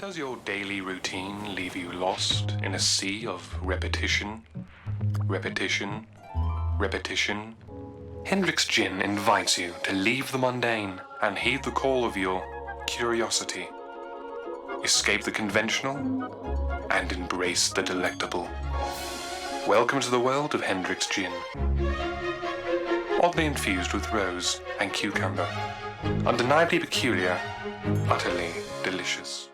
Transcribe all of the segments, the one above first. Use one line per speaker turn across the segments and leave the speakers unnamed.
Does your daily routine leave you lost in a sea of repetition, repetition, repetition? Hendrick's Gin invites you to leave the mundane and heed the call of your curiosity. Escape the conventional and embrace the delectable. Welcome to the world of Hendrick's Gin. Oddly infused with rose and cucumber. Undeniably peculiar, utterly delicious.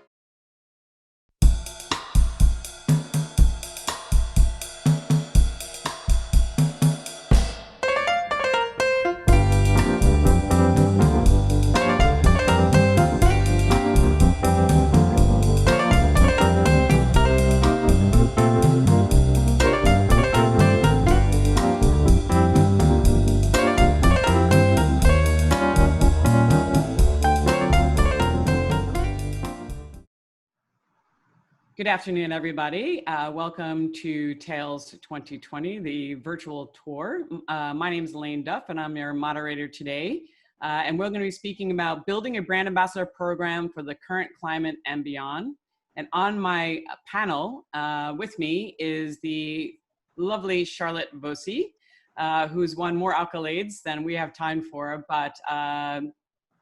Good afternoon, everybody. Welcome to TALES 2020, the virtual tour. My name is Elayne Duff, and I'm your moderator today. And we're going to be speaking about building a brand ambassador program for the current climate and beyond. And on my panel with me is the lovely Charlotte Voisey, who's won more accolades than we have time for, but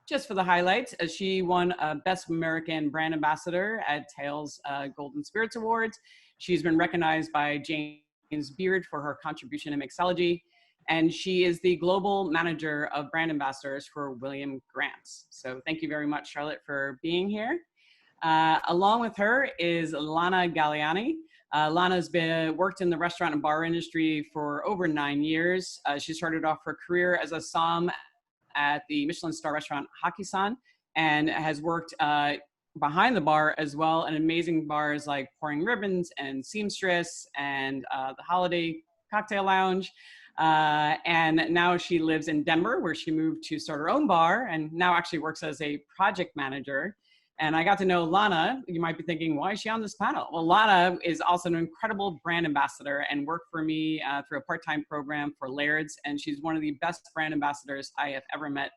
just for the highlights, she won Best American Brand Ambassador at TALES Golden Spirits Awards. She's been recognized by James Beard for her contribution in mixology, and she is the Global Manager of Brand Ambassadors for William Grant. So thank you very much, Charlotte, for being here. Along with her is Lana Gailani. Lana's worked in the restaurant and bar industry for over 9 years. She started off her career as a somm at the Michelin star restaurant Haki-san, and has worked behind the bar as well in amazing bars like Pouring Ribbons and Seamstress and the Holiday Cocktail Lounge. And now she lives in Denver, where she moved to start her own bar and now actually works as a project manager. And I got to know Lana. You might be thinking, why is she on this panel? Well, Lana is also an incredible brand ambassador and worked for me through a part-time program for Laird's, and she's one of the best brand ambassadors I have ever met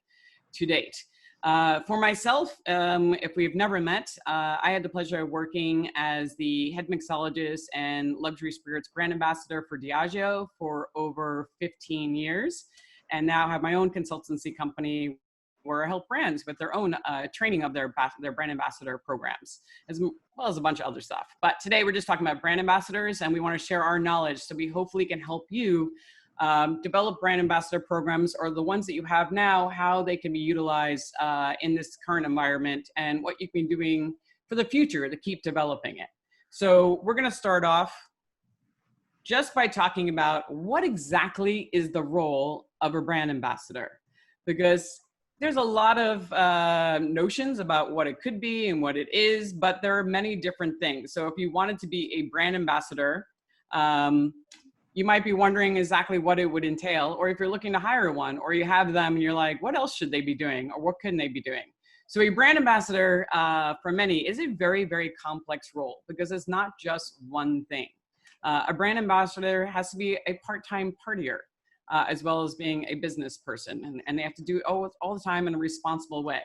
to date. For myself, if we've never met, I had the pleasure of working as the head mixologist and luxury spirits brand ambassador for Diageo for over 15 years, and now have my own consultancy company where I help brands with their own training of their brand ambassador programs, as well as a bunch of other stuff. But today we're just talking about brand ambassadors, and we want to share our knowledge so we hopefully can help you develop brand ambassador programs, or the ones that you have now, how they can be utilized in this current environment, and what you can be doing for the future to keep developing it. So we're going to start off just by talking about what exactly is the role of a brand ambassador, because there's a lot of notions about what it could be and what it is, but there are many different things. So if you wanted to be a brand ambassador, you might be wondering exactly what it would entail, or if you're looking to hire one, or you have them and you're like, what else should they be doing, or what couldn't they be doing? So a brand ambassador for many is a very, very complex role, because it's not just one thing. A brand ambassador has to be a part-time partier, as well as being a business person, and they have to do it all the time in a responsible way.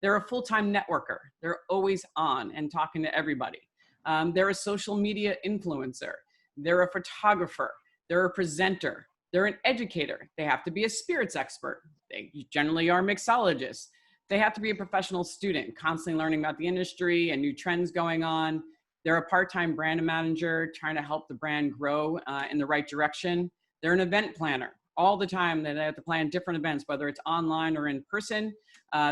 They're a full-time networker. They're always on and talking to everybody. They're a social media influencer. They're a photographer. They're a presenter. They're an educator. They have to be a spirits expert. They generally are mixologists. They have to be a professional student, constantly learning about the industry and new trends going on. They're a part-time brand manager, trying to help the brand grow in the right direction. They're an event planner. All the time that they have to plan different events, whether it's online or in person.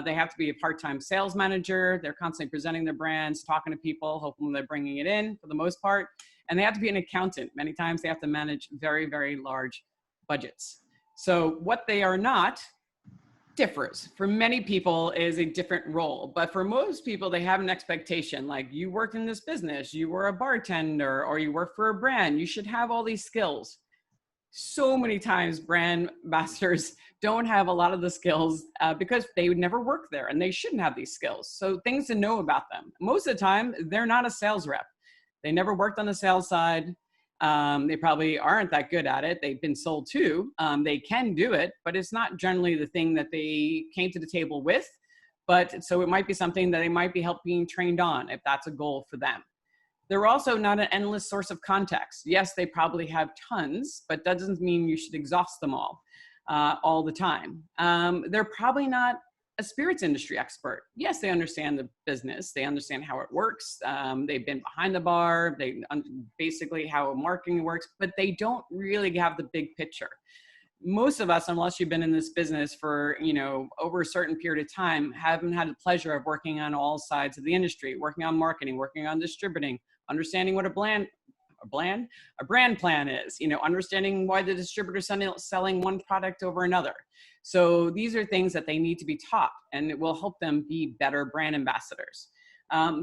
They have to be a part-time sales manager. They're constantly presenting their brands, talking to people, hoping they're bringing it in for the most part. And they have to be an accountant. Many times they have to manage very, very large budgets. So what they are not differs. For many people it is a different role, but for most people they have an expectation, like, you work in this business, you were a bartender, or you work for a brand, you should have all these skills. So many times brand ambassadors don't have a lot of the skills because they would never work there, and they shouldn't have these skills. So things to know about them. Most of the time, they're not a sales rep. They never worked on the sales side. They probably aren't that good at it. They've been sold to. They can do it, but it's not generally the thing that they came to the table with. But so it might be something that they might be being trained on if that's a goal for them. They're also not an endless source of context. Yes, they probably have tons, but that doesn't mean you should exhaust them all the time. They're probably not a spirits industry expert. Yes, they understand the business. They understand how it works. They've been behind the bar. They basically how marketing works, but they don't really have the big picture. Most of us, unless you've been in this business for, over a certain period of time, haven't had the pleasure of working on all sides of the industry, working on marketing, working on distributing, understanding what a brand plan is, understanding why the distributor's selling one product over another. So these are things that they need to be taught, and it will help them be better brand ambassadors.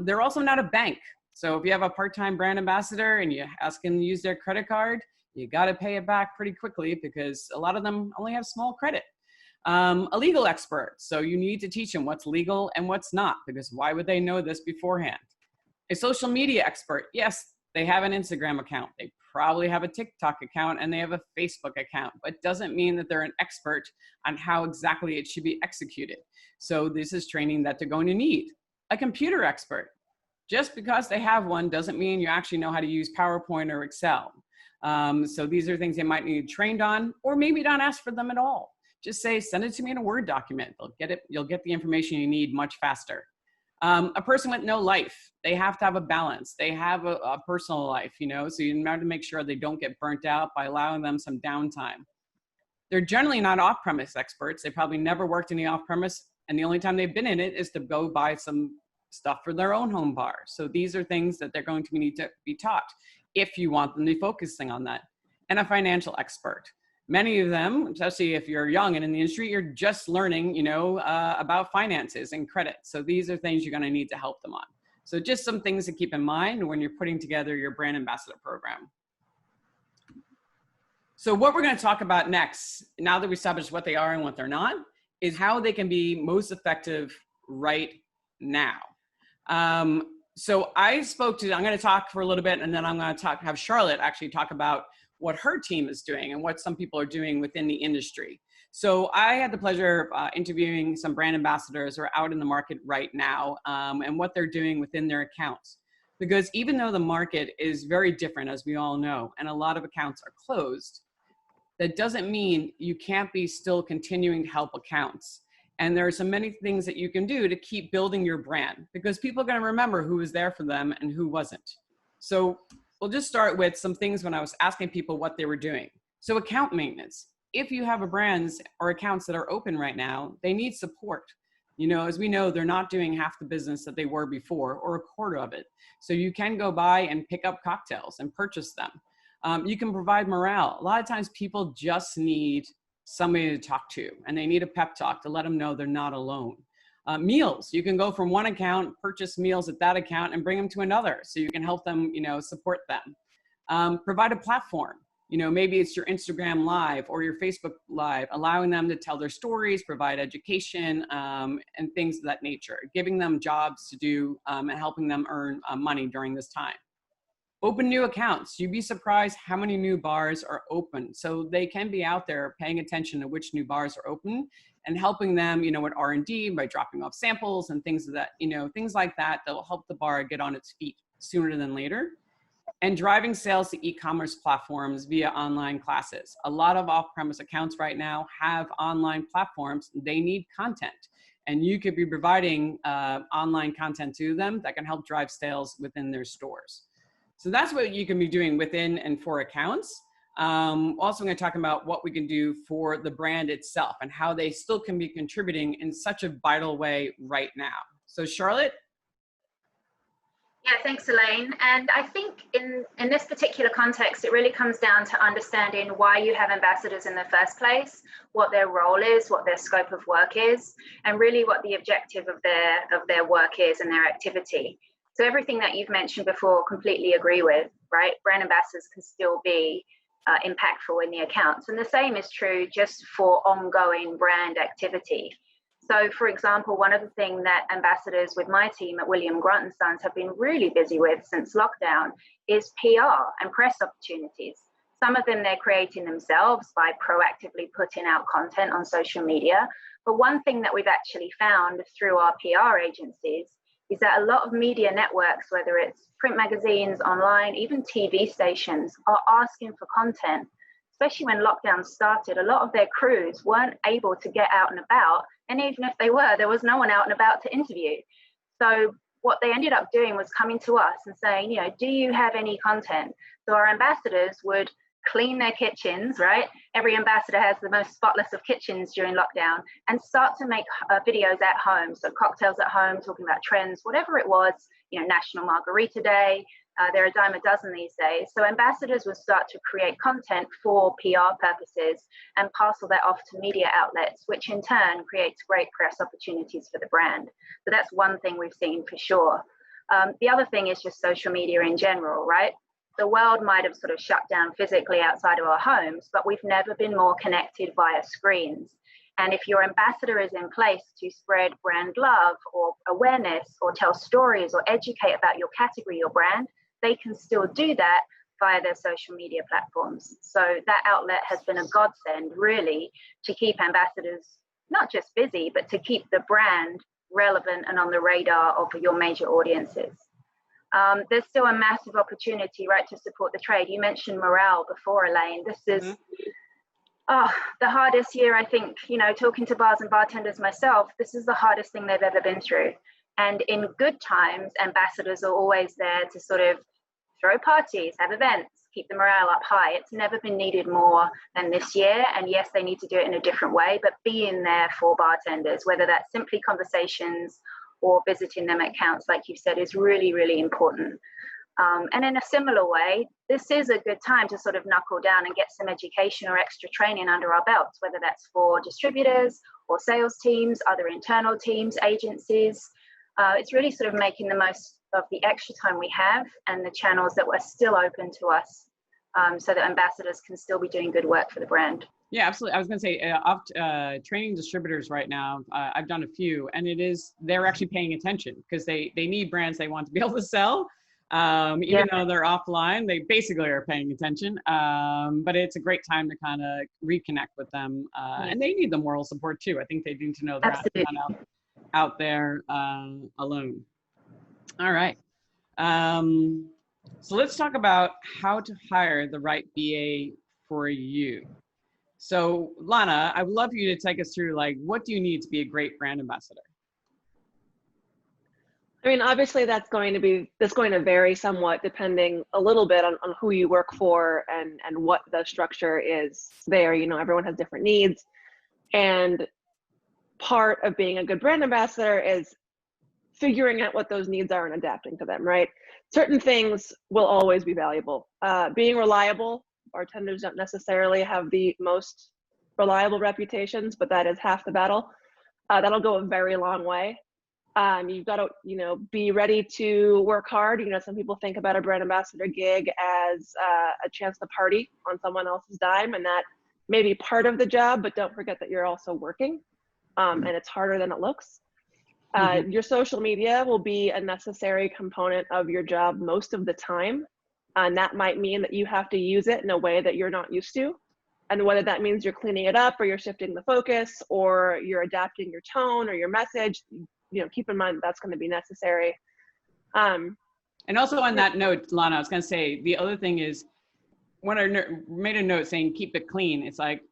They're also not a bank. So if you have a part-time brand ambassador and you ask them to use their credit card, you got to pay it back pretty quickly because a lot of them only have small credit. A legal expert. So you need to teach them what's legal and what's not, because why would they know this beforehand? A social media expert. Yes, they have an Instagram account. They probably have a TikTok account and they have a Facebook account, but doesn't mean that they're an expert on how exactly it should be executed. So this is training that they're going to need. A computer expert. Just because they have one doesn't mean you actually know how to use PowerPoint or Excel. So these are things they might need trained on, or maybe not ask for them at all. Just say, send it to me in a Word document. They'll get it. You'll get the information you need much faster. A person with no life, they have to have a balance. They have a personal life, so you have to make sure they don't get burnt out by allowing them some downtime. They're generally not off-premise experts. They probably never worked in the off-premise, and the only time they've been in it is to go buy some stuff for their own home bar. So these are things that they're going to need to be taught if you want them to be focusing on that. And a financial expert. Many of them, especially if you're young and in the industry, you're just learning, about finances and credit. So these are things you're going to need to help them on. So just some things to keep in mind when you're putting together your brand ambassador program. So what we're going to talk about next, now that we established what they are and what they're not, is how they can be most effective right now. So I'm going to talk for a little bit, and then I'm going to have Charlotte actually talk about what her team is doing and what some people are doing within the industry. So I had the pleasure of interviewing some brand ambassadors who are out in the market right now, and what they're doing within their accounts. Because even though the market is very different, as we all know, and a lot of accounts are closed, that doesn't mean you can't be still continuing to help accounts. And there are so many things that you can do to keep building your brand, because people are going to remember who was there for them and who wasn't. So we'll just start with some things when I was asking people what they were doing. So account maintenance. If you have a brands or accounts that are open right now, they need support. As we know, they're not doing half the business that they were before, or a quarter of it. So you can go by and pick up cocktails and purchase them. You can provide morale. A lot of times people just need somebody to talk to, and they need a pep talk to let them know they're not alone. Meals, you can go from one account, purchase meals at that account, and bring them to another, so you can help them, support them. Provide a platform. Maybe it's your Instagram Live or your Facebook Live, allowing them to tell their stories, provide education, and things of that nature, giving them jobs to do, and helping them earn money during this time. Open new accounts. You'd be surprised how many new bars are open. So they can be out there paying attention to which new bars are open and helping them, with R&D by dropping off samples and things of that, things like that will help the bar get on its feet sooner than later. And driving sales to e-commerce platforms via online classes. A lot of off-premise accounts right now have online platforms. They need content. And you could be providing online content to them that can help drive sales within their stores. So that's what you can be doing within and for accounts. Also, I'm going to talk about what we can do for the brand itself and how they still can be contributing in such a vital way right now. So Charlotte?
Yeah, thanks, Elayne. And I think in this particular context, it really comes down to understanding why you have ambassadors in the first place, what their role is, what their scope of work is, and really what the objective of their work is and their activity. So everything that you've mentioned before, completely agree with, right? Brand ambassadors can still be impactful in the accounts. And the same is true just for ongoing brand activity. So, for example, one of the things that ambassadors with my team at William Grant & Sons have been really busy with since lockdown is PR and press opportunities. Some of them they're creating themselves by proactively putting out content on social media, But one thing that we've actually found through our PR agencies is that a lot of media networks, whether it's print magazines, online, even TV stations, are asking for content. Especially when lockdown started, a lot of their crews weren't able to get out and about. And even if they were, there was no one out and about to interview. So what they ended up doing was coming to us and saying, you know, do you have any content? So our ambassadors would clean their kitchens, right? Every ambassador has the most spotless of kitchens during lockdown, and start to make videos at home. So cocktails at home, talking about trends, whatever it was, you know, National Margarita Day. There are a dime a dozen these days. So ambassadors will start to create content for PR purposes and parcel that off to media outlets, which in turn creates great press opportunities for the brand. So that's one thing we've seen for sure. The other thing is just social media in general, right? The world might have sort of shut down physically outside of our homes, but we've never been more connected via screens. And if your ambassador is in place to spread brand love or awareness or tell stories or educate about your category, your brand, they can still do that via their social media platforms. So that outlet has been a godsend, really, to keep ambassadors not just busy, but to keep the brand relevant and on the radar of your major audiences. There's still a massive opportunity, right, to support the trade. You mentioned morale before, Elayne. This is the hardest year, I think, you know, talking to bars and bartenders myself, this is the hardest thing they've ever been through. And in good times, ambassadors are always there to sort of throw parties, have events, keep the morale up high. It's never been needed more than this year. And yes, they need to do it in a different way, but being there for bartenders, whether that's simply conversations or visiting them at counts, like you said, is really, really important. And in a similar way, this is a good time to sort of knuckle down and get some education or extra training under our belts, whether that's for distributors or sales teams, other internal teams, agencies. It's really sort of making the most of the extra time we have and the channels that were still open to us, so that ambassadors can still be doing good work for the brand.
Yeah, absolutely. I was going to say, training distributors right now, I've done a few, and they're actually paying attention because they need brands they want to be able to sell. Even though they're offline, they basically are paying attention. But it's a great time to kind of reconnect with them. And they need the moral support too. I think they need to know they're not out there alone. All right. So let's talk about how to hire the right BA for you. So Lana, I would love for you to take us through, like, what do you need to be a great brand ambassador?
I mean, obviously that's going to vary somewhat depending a little bit on who you work for and what the structure is there. You know, everyone has different needs, and part of being a good brand ambassador is figuring out what those needs are and adapting to them, right? Certain things will always be valuable. Being reliable, bartenders don't necessarily have the most reliable reputations, but that is half the battle. That'll go a very long way. You've got to, you know, be ready to work hard. You know, some people think about a brand ambassador gig as a chance to party on someone else's dime, and that may be part of the job, but don't forget that you're also working, and it's harder than it looks. Your social media will be a necessary component of your job most of the time, and that might mean that you have to use it in a way that you're not used to. And whether that means you're cleaning it up, or you're shifting the focus, or you're adapting your tone or your message, you know, keep in mind that's going to be necessary.
And also on that note, Lana, I was going to say, the other thing is, when I made a note saying keep it clean, it's like,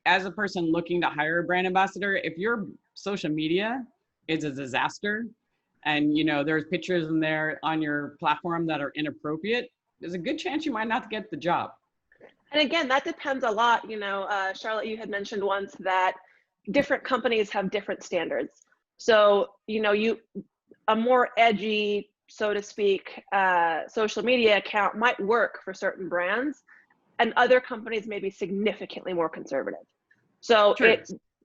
as a person looking to hire a brand ambassador, if your social media is a disaster and, you know, there's pictures in there on your platform that are inappropriate, there's a good chance you might not get the job.
And again, that depends a lot. You know, Charlotte, you had mentioned once that different companies have different standards. So, you know, a more edgy, so to speak, social media account might work for certain brands, and other companies may be significantly more conservative. So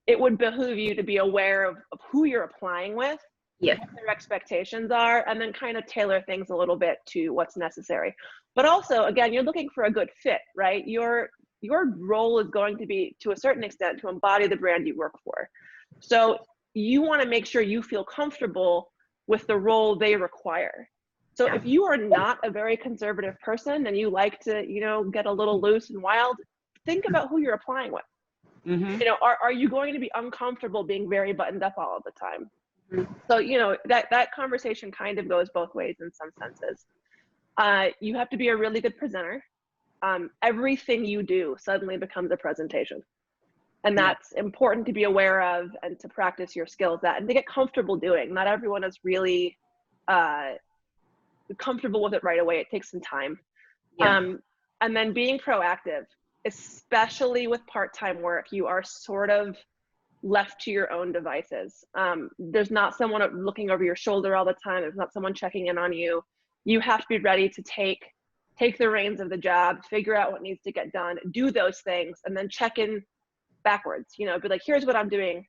it would behoove you to be aware of who you're applying with, what their expectations are, and then kind of tailor things a little bit to what's necessary. But also, again, you're looking for a good fit, right? Your role is going to be, to a certain extent, to embody the brand you work for. So you want to make sure you feel comfortable with the role they require. So if you are not a very conservative person and you like to, you know, get a little loose and wild, think about who you're applying with.
Mm-hmm.
You know, are you going to be uncomfortable being very buttoned up all of the time?
Mhm.
So, you know, that conversation kind of goes both ways in some senses. You have to be a really good presenter. Everything you do suddenly becomes a presentation. And
Yeah.
that's important to be aware of and to practice your skills at and to get comfortable doing. Not everyone is really comfortable with it right away. It takes some time.
Yeah.
And then being proactive, especially with part-time work, you are sort of left to your own devices. There's not someone looking over your shoulder all the time. There's not someone checking in on you. You have to be ready to take the reins of the job, figure out what needs to get done, do those things, and then check in backwards. You know, be like, here's what I'm doing.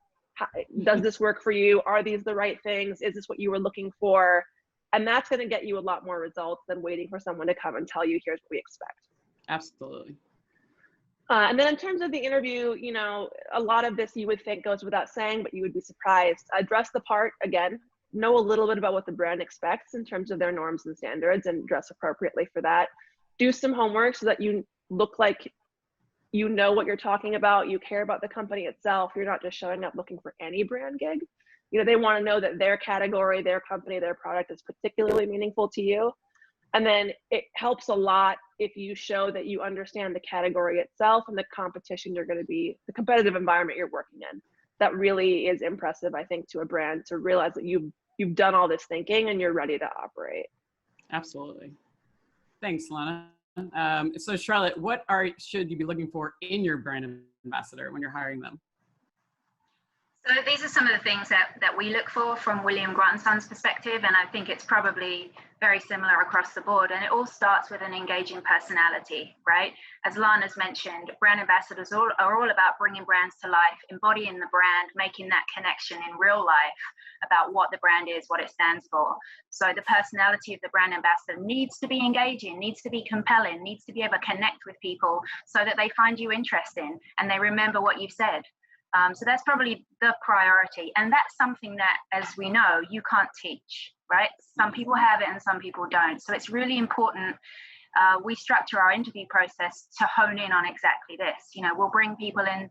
Does this work for you? Are these the right things? Is this what you were looking for? And that's going to get you a lot more results than waiting for someone to come and tell you, here's what we expect.
Absolutely.
And then in terms of the interview, you know, a lot of this you would think goes without saying, but you would be surprised. Dress the part, again, know a little bit about what the brand expects in terms of their norms and standards and dress appropriately for that. Do some homework so that you look like you know what you're talking about, you care about the company itself. You're not just showing up looking for any brand gig. You know, they want to know that their category, their company, their product is particularly meaningful to you. And then it helps a lot if you show that you understand the category itself and the competition you're going to be, the competitive environment you're working in. That really is impressive, I think, to a brand to realize that you've done all this thinking and you're ready to operate.
Absolutely. Thanks, Lana. So Charlotte, what should you be looking for in your brand ambassador when you're hiring them?
So these are some of the things that we look for from William Grant & Sons perspective, and I think it's probably very similar across the board. And it all starts with an engaging personality, right? As Lana's mentioned, brand ambassadors are all about bringing brands to life, embodying the brand, making that connection in real life about what the brand is, what it stands for. So the personality of the brand ambassador needs to be engaging, needs to be compelling, needs to be able to connect with people so that they find you interesting and they remember what you've said. So that's probably the priority. And that's something that, as we know, you can't teach, right? Some people have it and some people don't. So it's really important. We structure our interview process to hone in on exactly this. You know, we'll bring people in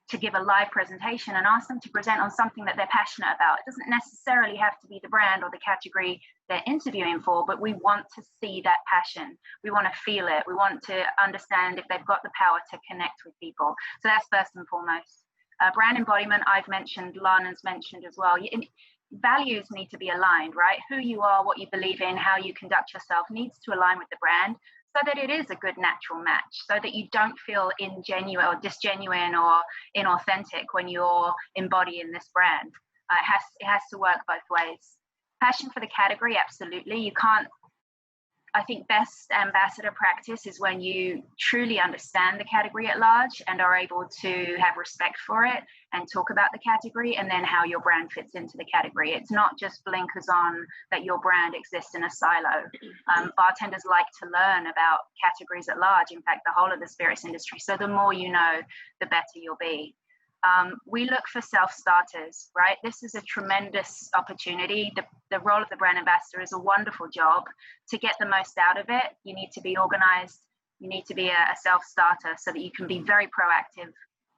to give a live presentation and ask them to present on something that they're passionate about. It doesn't necessarily have to be the brand or the category they're interviewing for, but we want to see that passion. We want to feel it. We want to understand if they've got the power to connect with people. So that's first and foremost. Brand embodiment, I've mentioned, Lana's mentioned as well. Values need to be aligned, right? Who you are, what you believe in, how you conduct yourself needs to align with the brand so that it is a good natural match, so that you don't feel ingenuine or disgenuine or inauthentic when you're embodying this brand. It has to work both ways. Passion for the category, absolutely. You can't, I think best ambassador practice is when you truly understand the category at large and are able to have respect for it and talk about the category and then how your brand fits into the category. It's not just blinkers on that your brand exists in a silo. Bartenders like to learn about categories at large, in fact, the whole of the spirits industry. So the more you know, the better you'll be. We look for self-starters, right? This is a tremendous opportunity. The role of the brand ambassador is a wonderful job. To get the most out of it, you need to be organized. You need to be a self-starter so that you can be very proactive,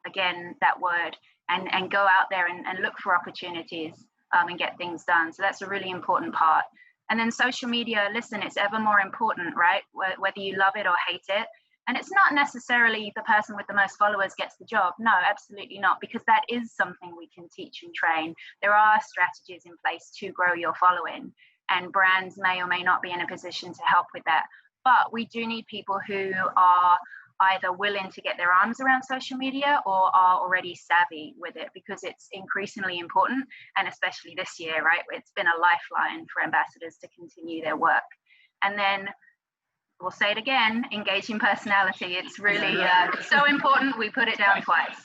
again, that word, and go out there and look for opportunities and get things done. So that's a really important part. And then social media, listen, it's ever more important, right? Whether you love it or hate it. And it's not necessarily the person with the most followers gets the job. No, absolutely not, because that is something we can teach and train. There are strategies in place to grow your following, and brands may or may not be in a position to help with that. But we do need people who are either willing to get their arms around social media or are already savvy with it, because it's increasingly important. And especially this year, right? It's been a lifeline for ambassadors to continue their work. And then we'll say it again, engaging personality. It's really so important. We put it down twice.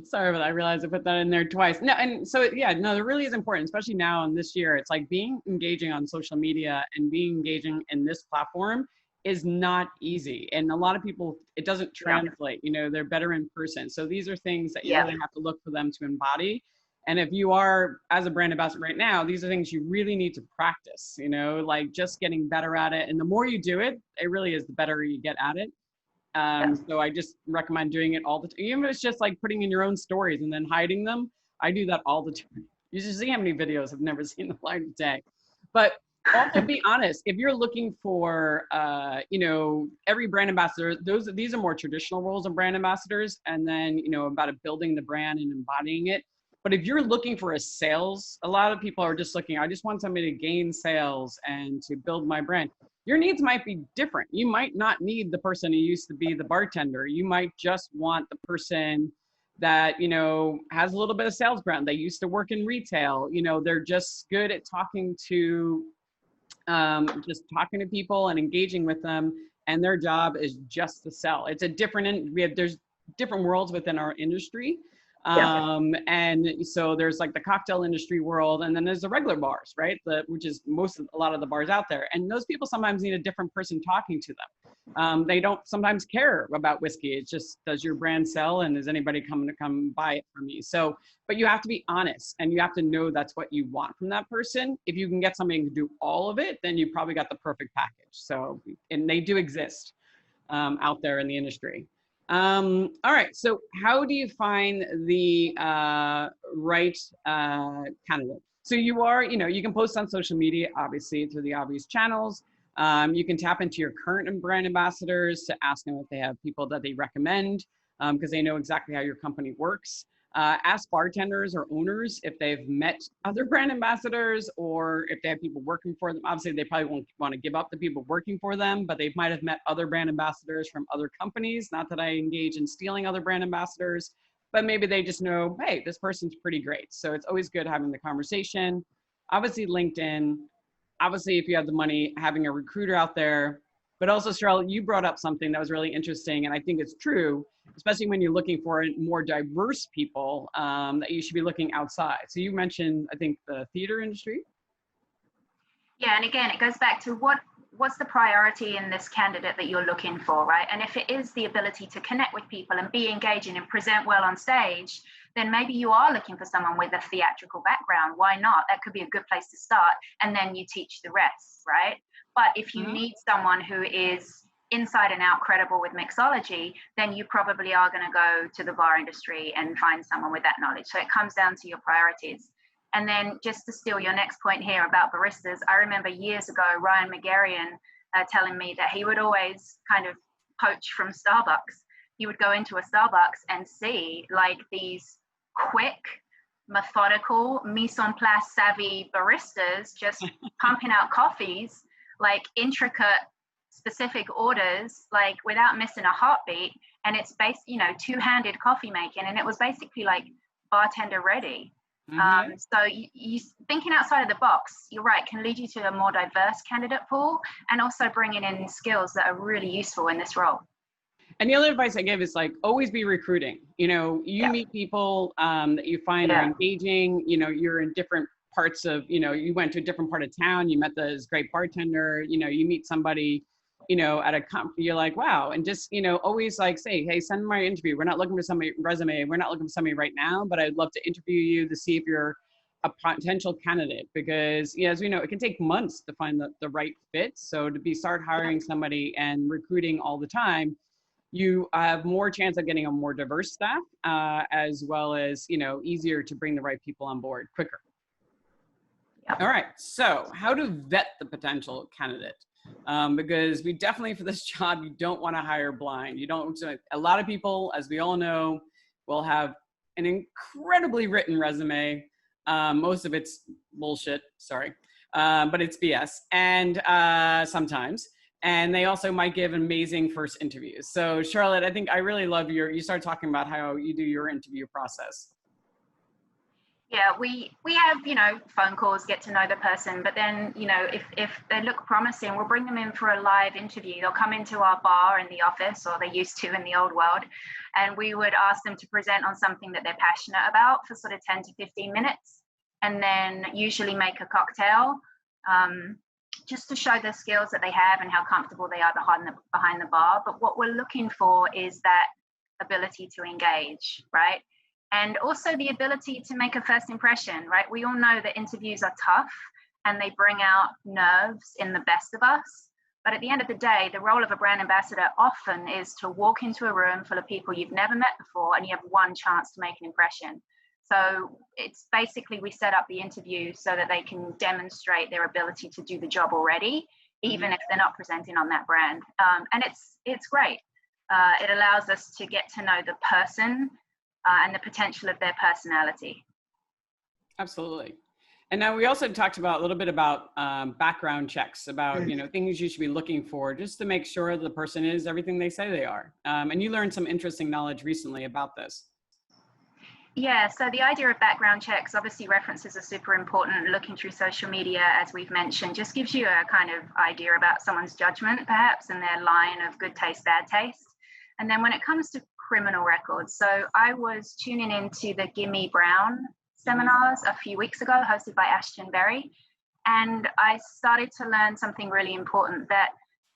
Sorry, but I realized I put that in there twice. No, and so yeah, no, it really is important, especially now in this year. It's like being engaging on social media and being engaging in this platform is not easy. And a lot of people, it doesn't translate, you know, they're better in person. So these are things that you really have to look for them to embody. And if you are, as a brand ambassador right now, these are things you really need to practice, you know, like just getting better at it. And the more you do it, it really is the better you get at it. So I just recommend doing it all the time. Even if it's just like putting in your own stories and then hiding them. I do that all the time. You should see how many videos I've never seen the light of day. But also be honest, if you're looking for, you know, every brand ambassador, these are more traditional roles of brand ambassadors, and then, you know, about building the brand and embodying it. But if you're looking for a sales, a lot of people are just looking, I just want somebody to gain sales and to build my brand. Your needs might be different. You might not need the person who used to be the bartender. You might just want the person that, you know, has a little bit of sales ground. They used to work in retail. You know, they're just good at talking to people and engaging with them, and their job is just to sell. It's a different, there's different worlds within our industry. And so there's like the cocktail industry world, and then there's the regular bars, right? Which is a lot of the bars out there. And those people sometimes need a different person talking to them. They don't sometimes care about whiskey. It's just, does your brand sell, and is anybody coming to come buy it from you? So, but you have to be honest, and you have to know that's what you want from that person. If you can get somebody to do all of it, then you probably got the perfect package. So, and they do exist out there in the industry. All right, so how do you find the right candidate? So you are, you know, you can post on social media, obviously, through the obvious channels. You can tap into your current brand ambassadors to ask them if they have people that they recommend, because they know exactly how your company works. Ask bartenders or owners if they've met other brand ambassadors, or if they have people working for them. Obviously, they probably won't want to give up the people working for them, but they might have met other brand ambassadors from other companies. Not that I engage in stealing other brand ambassadors, but maybe they just know, hey, this person's pretty great. So it's always good having the conversation. Obviously, LinkedIn. Obviously, if you have the money, having a recruiter out there. But also, Cheryl, you brought up something that was really interesting, and I think it's true, especially when you're looking for more diverse people, that you should be looking outside. So you mentioned, I think, the theater industry.
Yeah, and again, it goes back to what's the priority in this candidate that you're looking for, right? And if it is the ability to connect with people and be engaging and present well on stage, then maybe you are looking for someone with a theatrical background. Why not? That could be a good place to start, and then you teach the rest, right? But if you need someone who is inside and out credible with mixology, then you probably are going to go to the bar industry and find someone with that knowledge. So it comes down to your priorities. And then just to steal your next point here about baristas, I remember years ago, Ryan McGarrian telling me that he would always kind of poach from Starbucks. He would go into a Starbucks and see like these quick, methodical, mise en place savvy baristas just pumping out coffees, like intricate, specific orders, like without missing a heartbeat. And it's based, you know, two-handed coffee making, and it was basically like bartender ready. So you thinking outside of the box, you're right, can lead you to a more diverse candidate pool, and also bringing in skills that are really useful in this role.
And the other advice I give is like, always be recruiting. You know, you meet people that you find are engaging. You know, you're in different parts of, you know, you went to a different part of town, you met this great bartender, you know, you meet somebody, you know, at a you're like, wow. And just, you know, always like say, hey, send my interview. We're not looking for somebody resume. We're not looking for somebody right now, but I'd love to interview you to see if you're a potential candidate, because as we know, it can take months to find the right fit. So to start hiring somebody and recruiting all the time, you have more chance of getting a more diverse staff, as well as, you know, easier to bring the right people on board quicker. All right, so how to vet the potential candidate? Because we definitely, for this job, you don't want to hire blind. You don't. A lot of people, as we all know, will have an incredibly written resume. Most of it's bullshit, sorry, but it's BS. And sometimes. And they also might give amazing first interviews. So Charlotte, I think I really love you started talking about how you do your interview process.
Yeah, we have, you know, phone calls, get to know the person, but then, you know, if they look promising, we'll bring them in for a live interview. They'll come into our bar in the office, or they used to in the old world, and we would ask them to present on something that they're passionate about for sort of 10 to 15 minutes, and then usually make a cocktail, just to show the skills that they have and how comfortable they are behind the bar. But what we're looking for is that ability to engage, right? And also the ability to make a first impression, right? We all know that interviews are tough and they bring out nerves in the best of us. But at the end of the day, the role of a brand ambassador often is to walk into a room full of people you've never met before, and you have one chance to make an impression. So it's basically, we set up the interview so that they can demonstrate their ability to do the job already, even if they're not presenting on that brand. And it's great. It allows us to get to know the person and the potential of their personality.
Absolutely. And now we also talked about a little bit about background checks, about, you know, things you should be looking for just to make sure the person is everything they say they are. And you learned some interesting knowledge recently about this.
Yeah, so the idea of background checks, obviously references are super important. Looking through social media, as we've mentioned, just gives you a kind of idea about someone's judgment, perhaps, and their line of good taste, bad taste. And then when it comes to criminal records, so I was tuning into the Gimme Brown seminars a few weeks ago, hosted by Ashton Berry, and I started to learn something really important, that,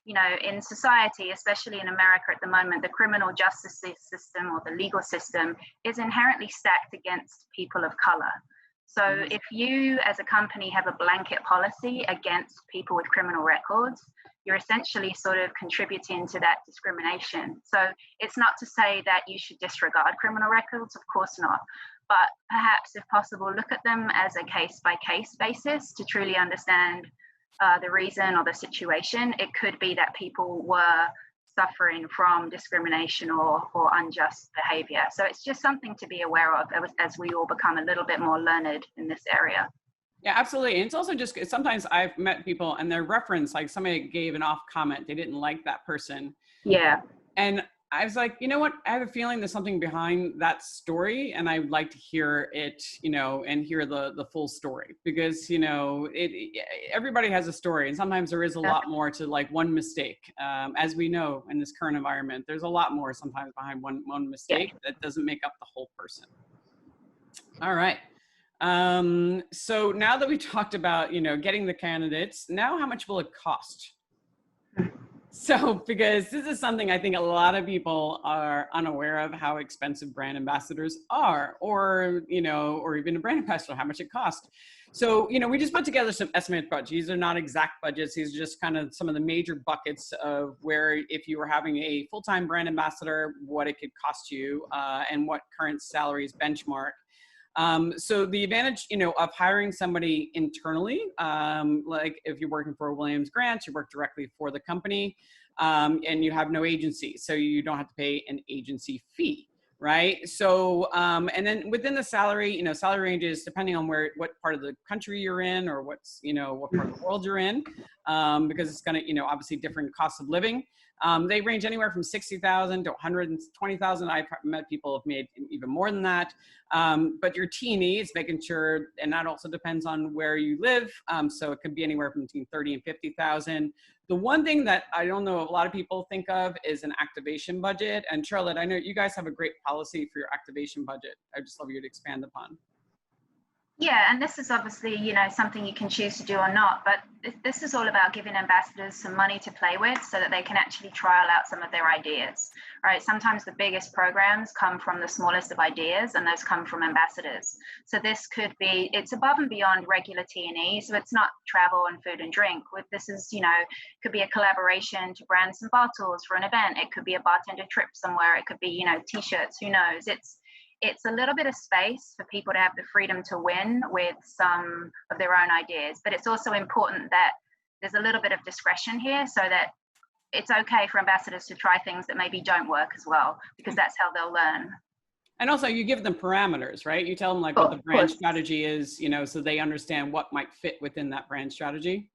you know, in society, especially in America at the moment, the criminal justice system, or the legal system, is inherently stacked against people of color. So if you as a company have a blanket policy against people with criminal records, you're essentially sort of contributing to that discrimination. So it's not to say that you should disregard criminal records, of course not, but perhaps if possible, look at them as a case-by-case basis to truly understand the reason or the situation. It could be that people were suffering from discrimination or unjust behavior. So it's just something to be aware of as we all become a little bit more learned in this area.
Yeah, absolutely. And it's also just, sometimes I've met people and their reference, like somebody gave an off comment, they didn't like that person.
Yeah.
And I was like, you know what, I have a feeling there's something behind that story, and I would like to hear it, you know, and hear the full story, because, you know, everybody has a story, and sometimes there is a lot more to like one mistake. As we know in this current environment, there's a lot more sometimes behind one mistake that doesn't make up the whole person. All right. So now that we talked about, you know, getting the candidates, now how much will it cost? So, because this is something I think a lot of people are unaware of, how expensive brand ambassadors are, or, you know, or even a brand ambassador, how much it costs. So, you know, we just put together some estimated budgets. These are not exact budgets. These are just kind of some of the major buckets of where, if you were having a full-time brand ambassador, what it could cost you, and what current salaries benchmark. So the advantage, you know, of hiring somebody internally, like if you're working for Williams Grant, you work directly for the company, and you have no agency, so you don't have to pay an agency fee, right? So, and then within the salary, you know, salary ranges depending on what part of the country you're in, or what's, you know, what part of the world you're in, because it's going to, you know, obviously different costs of living. They range anywhere from 60,000 to 120,000. I've met people who have made even more than that. But your T&E is making sure, and that also depends on where you live. So it could be anywhere from between 30 and 50,000. The one thing that I don't know a lot of people think of is an activation budget. And Charlotte, I know you guys have a great policy for your activation budget. I'd just love you to expand upon.
Yeah, and this is obviously, you know, something you can choose to do or not, but this is all about giving ambassadors some money to play with so that they can actually trial out some of their ideas, right? Sometimes the biggest programs come from the smallest of ideas, and those come from ambassadors. So this could be, it's above and beyond regular T&E, so it's not travel and food and drink. This is, you know, could be a collaboration to brand some bottles for an event. It could be a bartender trip somewhere. It could be, you know, t-shirts, who knows? It's a little bit of space for people to have the freedom to win with some of their own ideas, but it's also important that there's a little bit of discretion here, so that it's okay for ambassadors to try things that maybe don't work as well, because that's how they'll learn.
And also you give them parameters, right? You tell them like what the brand strategy is, you know, so they understand what might fit within that brand strategy.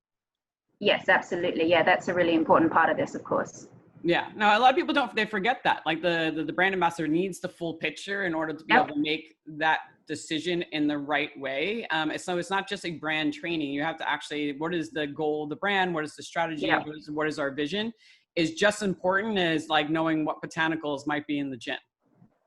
Yes, absolutely. Yeah, that's a really important part of this, of course.
Yeah, no, a lot of people they forget that. Like the brand ambassador needs the full picture in order to be able to make that decision in the right way. So it's not just a brand training. You have to actually, what is the goal of the brand? What is the strategy? What is our vision? Is just important as like knowing what botanicals might be in the gin.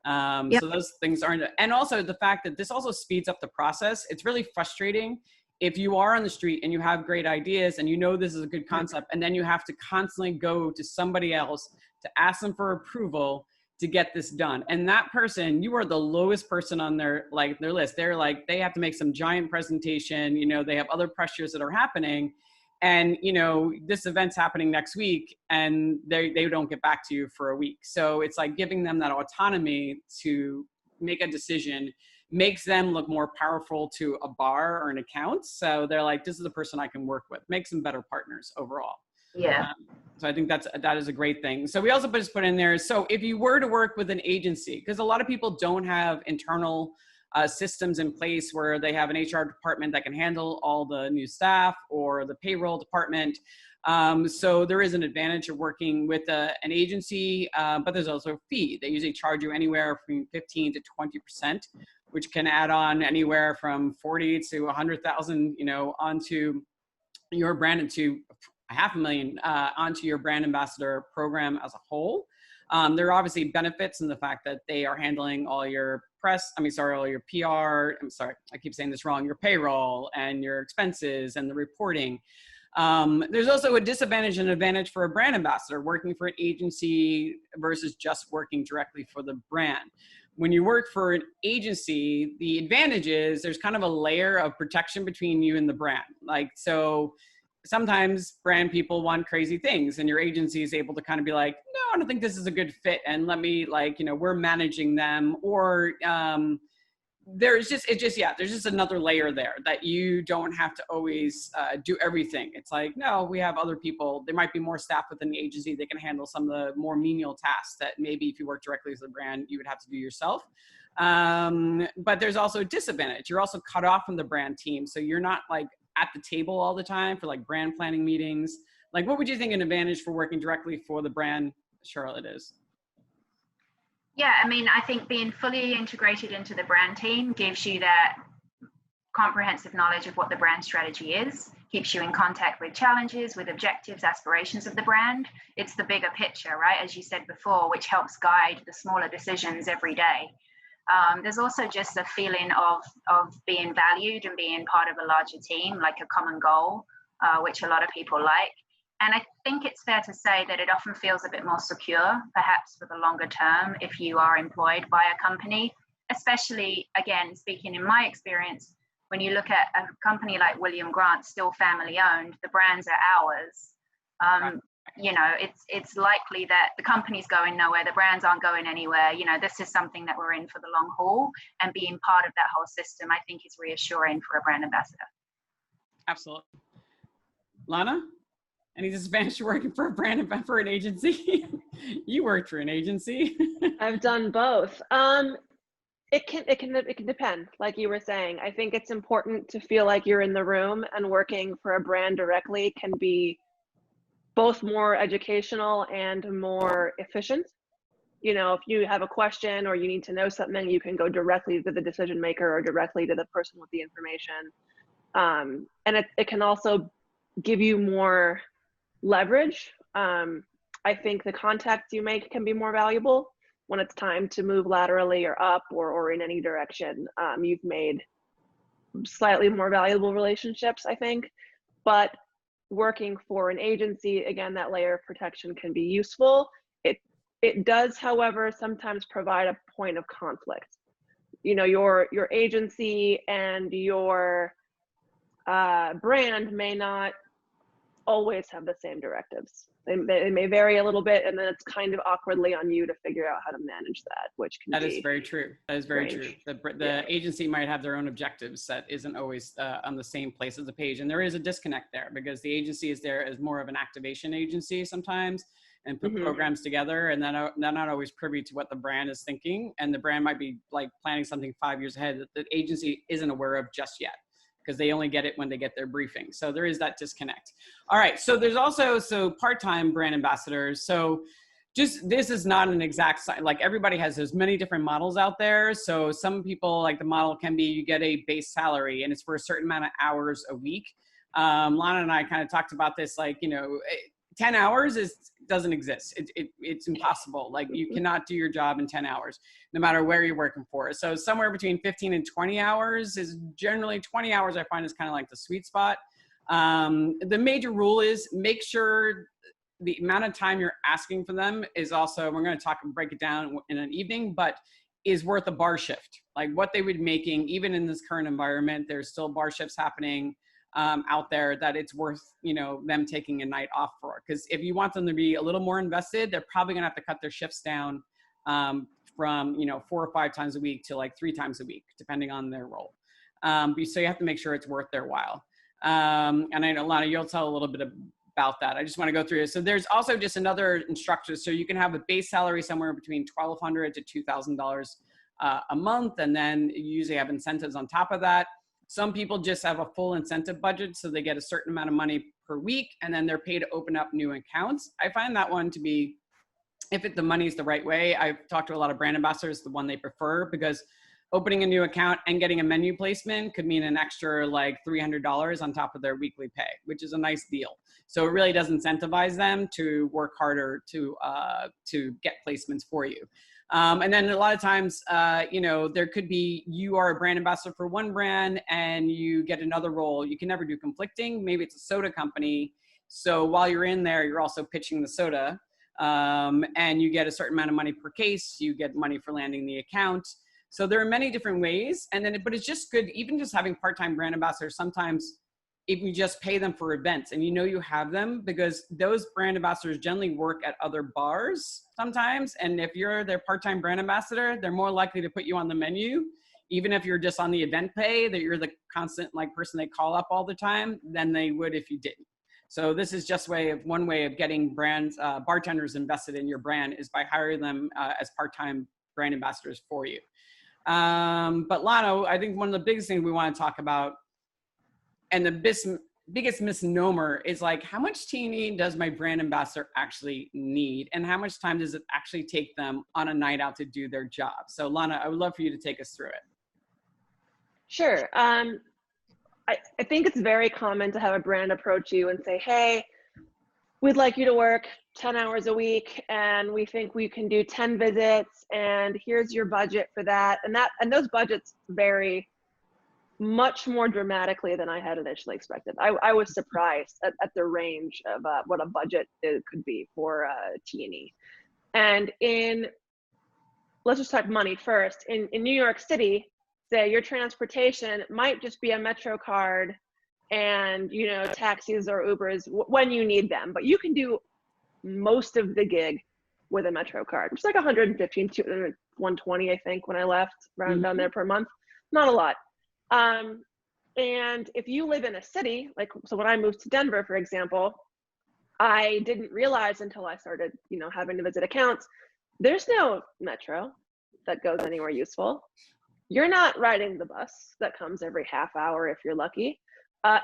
So those things aren't, and also the fact that this also speeds up the process. It's really frustrating if you are on the street and you have great ideas and you know this is a good concept, and then you have to constantly go to somebody else to ask them for approval to get this done. And that person, you are the lowest person on their list. They're like, they have to make some giant presentation, you know, they have other pressures that are happening. And, you know, this event's happening next week and they don't get back to you for a week. So it's like giving them that autonomy to make a decision makes them look more powerful to a bar or an account. So they're like, this is the person I can work with, makes them better partners overall.
Yeah.
So I think that is a great thing. So we also just put in there, so if you were to work with an agency, because a lot of people don't have internal systems in place where they have an HR department that can handle all the new staff or the payroll department. So there is an advantage of working with an agency, but there's also a fee. They usually charge you anywhere from 15 to 20%, which can add on anywhere from 40 to 100,000, you know, onto your brand, into $500,000 onto your brand ambassador program as a whole. There are obviously benefits in the fact that they are handling all your all your PR, I keep saying this wrong, your payroll and your expenses and the reporting. There's also a disadvantage and advantage for a brand ambassador working for an agency versus just working directly for the brand. When you work for an agency, the advantage is there's kind of a layer of protection between you and the brand. Like, so sometimes brand people want crazy things and your agency is able to kind of be like, no, I don't think this is a good fit. And let me, like, you know, we're managing them, or there's just another layer there that you don't have to always do everything. It's like, no, we have other people. There might be more staff within the agency. They can handle some of the more menial tasks that maybe if you work directly with the brand, you would have to do yourself. But there's also a disadvantage. You're also cut off from the brand team. So you're not like at the table all the time for like brand planning meetings. Like, what would you think an advantage for working directly for the brand, Charlotte, is?
Yeah, I mean, I think being fully integrated into the brand team gives you that comprehensive knowledge of what the brand strategy is, keeps you in contact with challenges, with objectives, aspirations of the brand. It's the bigger picture, right? As you said before, which helps guide the smaller decisions every day. There's also just a feeling of being valued and being part of a larger team, like a common goal, which a lot of people like. And I think it's fair to say that it often feels a bit more secure, perhaps for the longer term, if you are employed by a company, especially, again, speaking in my experience, when you look at a company like William Grant, still family owned, the brands are ours. You know, it's likely that the company's going nowhere, the brands aren't going anywhere. You know, this is something that we're in for the long haul, and being part of that whole system, I think, is reassuring for a brand ambassador.
Absolutely. Lana, any disadvantage to working for a brand for an agency? You worked for an agency.
I've done both. It can depend, like you were saying. I think it's important to feel like you're in the room, and working for a brand directly can be both more educational and more efficient. You know, if you have a question or you need to know something, you can go directly to the decision maker or directly to the person with the information. And it can also give you more leverage. I think the contacts you make can be more valuable when it's time to move laterally or up or in any direction. You've made slightly more valuable relationships, I think. But working for an agency, again, that layer of protection can be useful. It does, however, sometimes provide a point of conflict. You know, your agency and your brand may not always have the same directives. They may vary a little bit, and then it's kind of awkwardly on you to figure out how to manage that, which can be.
That is very true. That is very true. The
Yeah.
agency might have their own objectives that isn't always on the same place as the page. And there is a disconnect there because the agency is there as more of an activation agency sometimes and put programs together, and then they're not always privy to what the brand is thinking. And the brand might be like planning something 5 years ahead that the agency isn't aware of just yet, because they only get it when they get their briefing. So there is that disconnect. All right, so there's also part-time brand ambassadors. So just, this is not an exact, like everybody has, there's many different models out there. So some people, like the model can be, you get a base salary and it's for a certain amount of hours a week. Lana and I kind of talked about this, like, you know, 10 hours doesn't exist. It's impossible. Like, you cannot do your job in 10 hours, no matter where you're working for. So somewhere between 15 and 20 hours is generally, 20 hours I find is kind of like the sweet spot. The major rule is make sure the amount of time you're asking for them is also, we're going to break it down in an evening, but is worth a bar shift. Like what they would be making, even in this current environment, there's still bar shifts happening. out there that it's worth, them taking a night off for. Because if you want them to be a little more invested, they're probably gonna have to cut their shifts down from 4 or 5 times a week to like 3 times a week, depending on their role. So you have to make sure it's worth their while. And I know, Lana, you'll tell a little bit about that. I just want to go through it. So there's also just another instructor. So you can have a base salary somewhere between $1,200 to $2,000 a month. And then you usually have incentives on top of that. Some people just have a full incentive budget. So they get a certain amount of money per week, and then they're paid to open up new accounts. I find that one to be, if the money is the right way. I've talked to a lot of brand ambassadors, the one they prefer, because opening a new account and getting a menu placement could mean an extra like $300 on top of their weekly pay, which is a nice deal. So it really does incentivize them to work harder to get placements for you. And then a lot of times, there could be, you are a brand ambassador for one brand and you get another role. You can never do conflicting. Maybe it's a soda company. So while you're in there, you're also pitching the soda, and you get a certain amount of money per case. You get money for landing the account. So there are many different ways. And then, but it's just good, even just having part-time brand ambassadors, sometimes if you just pay them for events and you have them, because those brand ambassadors generally work at other bars sometimes. And if you're their part-time brand ambassador, they're more likely to put you on the menu, even if you're just on the event pay, that you're the constant person they call up all the time, than they would if you didn't. So this is just one way of getting brands, bartenders invested in your brand, is by hiring them as part-time brand ambassadors for you. But Lana, I think one of the biggest things we want to talk about, and the biggest misnomer, is like, how much T&E does my brand ambassador actually need? And how much time does it actually take them on a night out to do their job? So Lana, I would love for you to take us through it.
Sure. I think it's very common to have a brand approach you and say, hey, we'd like you to work 10 hours a week, and we think we can do 10 visits, and here's your budget for that. And those budgets vary much more dramatically than I had initially expected. I was surprised at the range of what a budget could be for T&E. And let's just talk money first. In New York City, say your transportation might just be a Metro card and taxis or Ubers when you need them, but you can do most of the gig with a Metro card, which is like 115 to 120, I think, when I left, around down there per month. Not a lot. And if you live in a city, so when I moved to Denver, for example, I didn't realize until I started, having to visit accounts, there's no Metro that goes anywhere useful. You're not riding the bus that comes every half hour if you're lucky.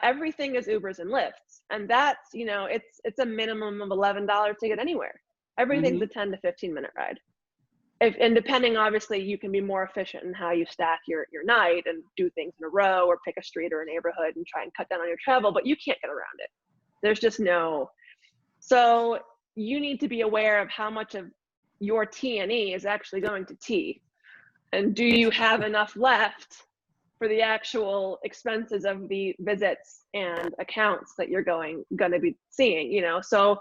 Everything is Ubers and Lyfts, and that's, it's a minimum of $11 to get anywhere. Everything's a 10 to 15 minute ride. And depending, obviously, you can be more efficient in how you stack your night and do things in a row or pick a street or a neighborhood and try and cut down on your travel, but you can't get around it. There's just no. So you need to be aware of how much of your T&E is actually going to T. And do you have enough left for the actual expenses of the visits and accounts that you're going to be seeing, So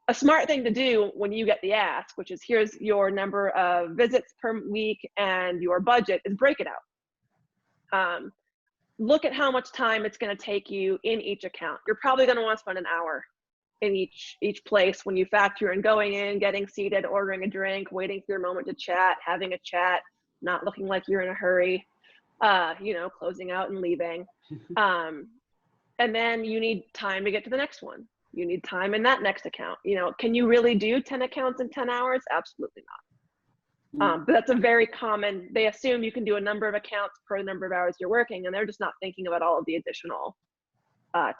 a smart thing to do when you get the ask, which is here's your number of visits per week and your budget, is break it out. Look at how much time it's going to take you in each account. You're probably going to want to spend an hour in each place when you factor in going in, getting seated, ordering a drink, waiting for your moment to chat, having a chat, not looking like you're in a hurry, closing out and leaving. And then you need time to get to the next one. You need time in that next account. Can you really do 10 accounts in 10 hours? Absolutely not. But that's a very common, they assume you can do a number of accounts per the number of hours you're working, and they're just not thinking about all of the additional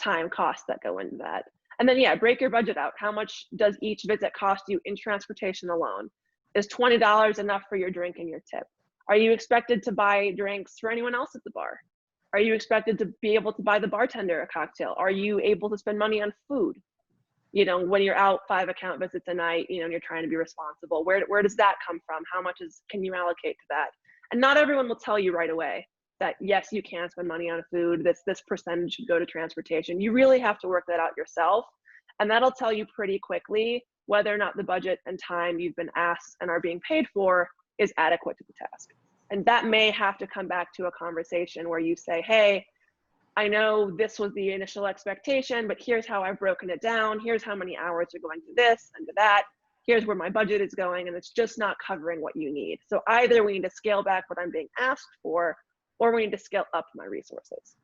time costs that go into that. And then, break your budget out. How much does each visit cost you in transportation alone? Is $20 enough for your drink and your tip? Are you expected to buy drinks for anyone else at the bar? Are you expected to be able to buy the bartender a cocktail? Are you able to spend money on food? When you're out 5 account visits a night, and you're trying to be responsible, where does that come from? How much can you allocate to that? And not everyone will tell you right away that, yes, you can spend money on food. This percentage should go to transportation. You really have to work that out yourself. And that'll tell you pretty quickly whether or not the budget and time you've been asked and are being paid for is adequate to the task. And that may have to come back to a conversation where you say, hey, I know this was the initial expectation, but here's how I've broken it down. Here's how many hours are going to this and to that. Here's where my budget is going, and it's just not covering what you need. So either we need to scale back what I'm being asked for, or we need to scale up my resources.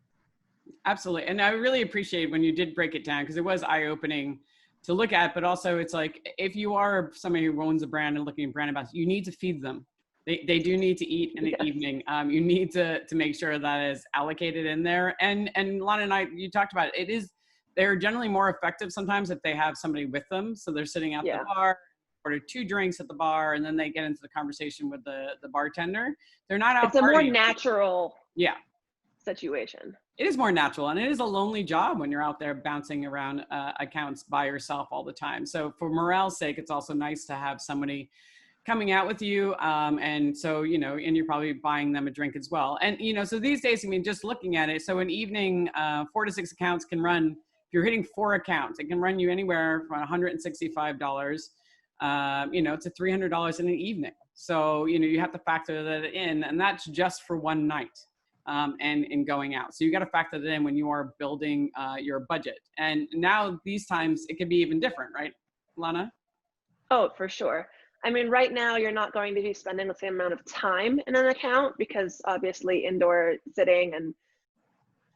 Absolutely. And I really appreciate when you did break it down, because it was eye-opening to look at, but also it's like, if you are somebody who owns a brand and looking at brand ambassadors, you need to feed them. They do need to eat in the evening. You need to make sure that is allocated in there. And Lana and I, you talked about it, they're generally more effective sometimes if they have somebody with them. So they're sitting at the bar, order 2 drinks at the bar, and then they get into the conversation with the bartender. They're not out. It's
a more natural situation.
It is more natural, and it is a lonely job when you're out there bouncing around accounts by yourself all the time. So for morale's sake, it's also nice to have somebody coming out with you. And so, you know, and you're probably buying them a drink as well. And, you know, so these days, I mean, just looking at it, so an evening, 4 to 6 accounts can run, if you're hitting 4 accounts, it can run you anywhere from $165, you know, to $300 in an evening. So, you know, you have to factor that in, and that's just for one night. And going out. So you got to factor that in when you are building your budget. And now these times it can be even different, right, Lana?
Oh, for sure. I mean, right now you're not going to be spending the same amount of time in an account because obviously indoor sitting and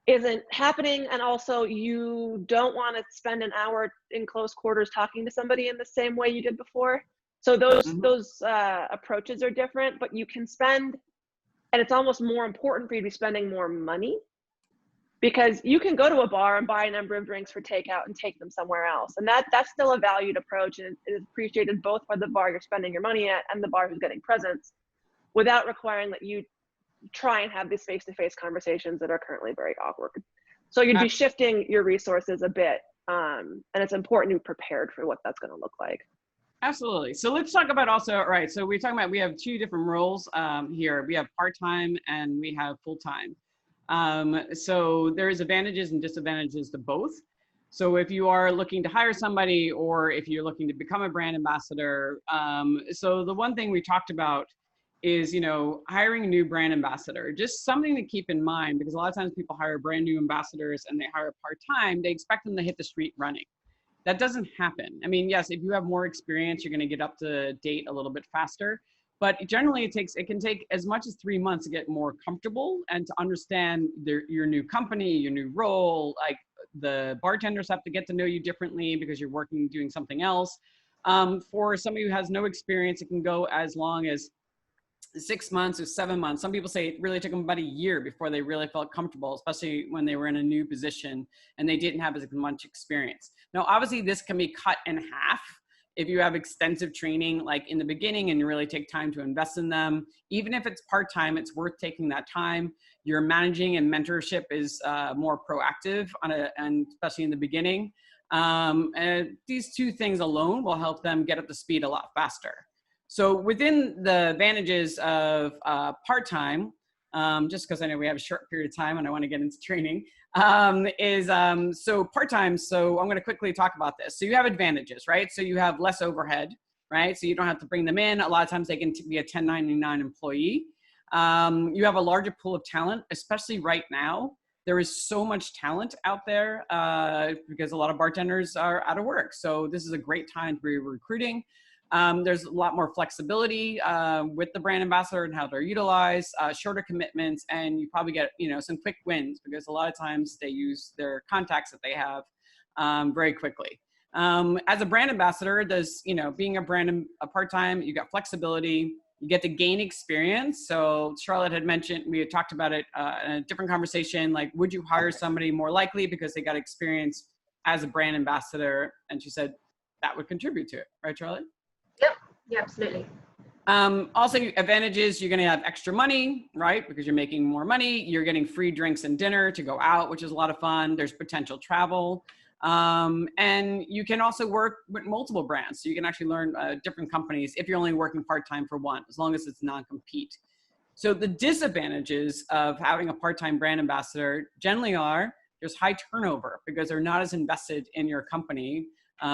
isn't happening. And also you don't want to spend an hour in close quarters talking to somebody in the same way you did before. So those approaches are different, but you can spend. And it's almost more important for you to be spending more money because you can go to a bar and buy a number of drinks for takeout and take them somewhere else. And that's still a valued approach, and it is appreciated both by the bar you're spending your money at and the bar who's getting presents, without requiring that you try and have these face-to-face conversations that are currently very awkward. So you'd be shifting your resources a bit, and it's important to be prepared for what that's going to look like.
Absolutely. So let's talk about also, all right, so we're talking about, we have 2 different roles here. We have part-time and we have full-time. So there's advantages and disadvantages to both. So if you are looking to hire somebody or if you're looking to become a brand ambassador, so the one thing we talked about is, you know, hiring a new brand ambassador, just something to keep in mind, because a lot of times people hire brand new ambassadors and they hire part-time, they expect them to hit the street running. That doesn't happen. I mean, yes, if you have more experience, you're going to get up to date a little bit faster. But generally, it can take as much as 3 months to get more comfortable and to understand your new company, your new role. Like the bartenders have to get to know you differently because you're doing something else. For somebody who has no experience, it can go as long as 6 months or 7 months. Some people say it really took them about a year before they really felt comfortable, especially when they were in a new position and they didn't have as much experience. Now, obviously this can be cut in half if you have extensive training, like in the beginning, and you really take time to invest in them. Even if it's part-time, it's worth taking that time. Your managing and mentorship is more proactive and especially in the beginning. And these 2 things alone will help them get up to speed a lot faster. So within the advantages of part-time, just because I know we have a short period of time and I want to get into training, so part-time, so I'm going to quickly talk about this. So you have advantages, right? So you have less overhead, right? So you don't have to bring them in. A lot of times they can be a 1099 employee. You have a larger pool of talent, especially right now. There is so much talent out there because a lot of bartenders are out of work. So this is a great time to be recruiting. There's a lot more flexibility with the brand ambassador and how they're utilized, shorter commitments, and you probably get, you know, some quick wins because a lot of times they use their contacts that they have very quickly. As a brand ambassador, you know, being a part-time, you got flexibility, you get to gain experience. So Charlotte had mentioned, we had talked about it in a different conversation, like, would you hire somebody more likely because they got experience as a brand ambassador? And she said that would contribute to it, right, Charlotte?
Yep. Yeah, absolutely.
Also, advantages, you're going to have extra money, right? Because you're making more money. You're getting free drinks and dinner to go out, which is a lot of fun. There's potential travel. And you can also work with multiple brands. So you can actually learn different companies if you're only working part-time for one, as long as it's non-compete. So the disadvantages of having a part-time brand ambassador generally are there's high turnover because they're not as invested in your company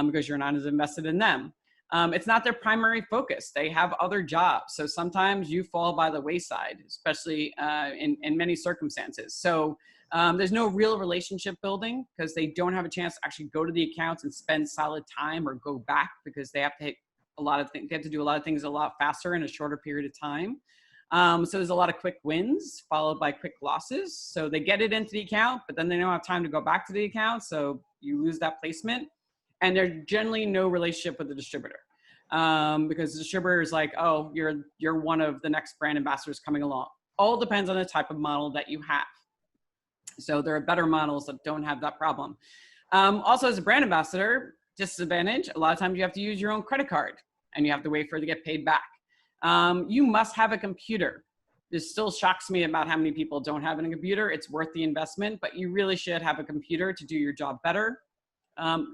because you're not as invested in them. It's not their primary focus. They have other jobs. So sometimes you fall by the wayside, especially in many circumstances. So There's no real relationship building because they don't have a chance to actually go to the accounts and spend solid time or go back because they have to hit a lot of things. They have to do a lot of things a lot faster in a shorter period of time. So there's a lot of quick wins followed by quick losses. So they get it into the account, but then they don't have time to go back to the account. So you lose that placement. And there's generally no relationship with the distributor because the distributor is like, oh, you're one of the next brand ambassadors coming along. All depends on the type of model that you have. So there are better models that don't have that problem. Also, as a brand ambassador, disadvantage, a lot of times you have to use your own credit card and you have to wait for it to get paid back. You must have a computer. This still shocks me about how many people don't have a computer. It's worth the investment, but you really should have a computer to do your job better.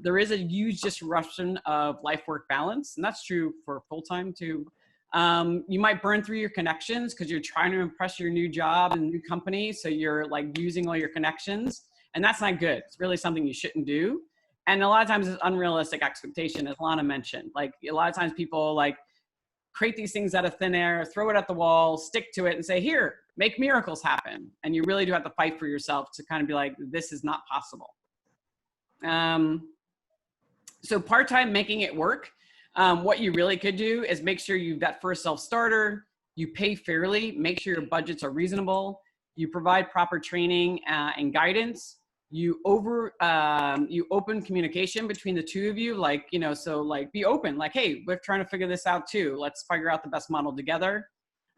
There is a huge disruption of life-work balance, and that's true for full-time too. You might burn through your connections because you're trying to impress your new job and new company, so you're like using all your connections, and that's not good. It's really something you shouldn't do. And a lot of times it's unrealistic expectation, as Lana mentioned. Like a lot of times people like create these things out of thin air, throw it at the wall, stick to it and say, here, make miracles happen. And you really do have to fight for yourself to kind of be like, this is not possible. So part-time making it work. What you really could do is make sure you vet for a self-starter, you pay fairly, make sure your budgets are reasonable, you provide proper training and guidance, you open communication between the two of you, like, you know, so like be open, like, hey, we're trying to figure this out too. Let's figure out the best model together.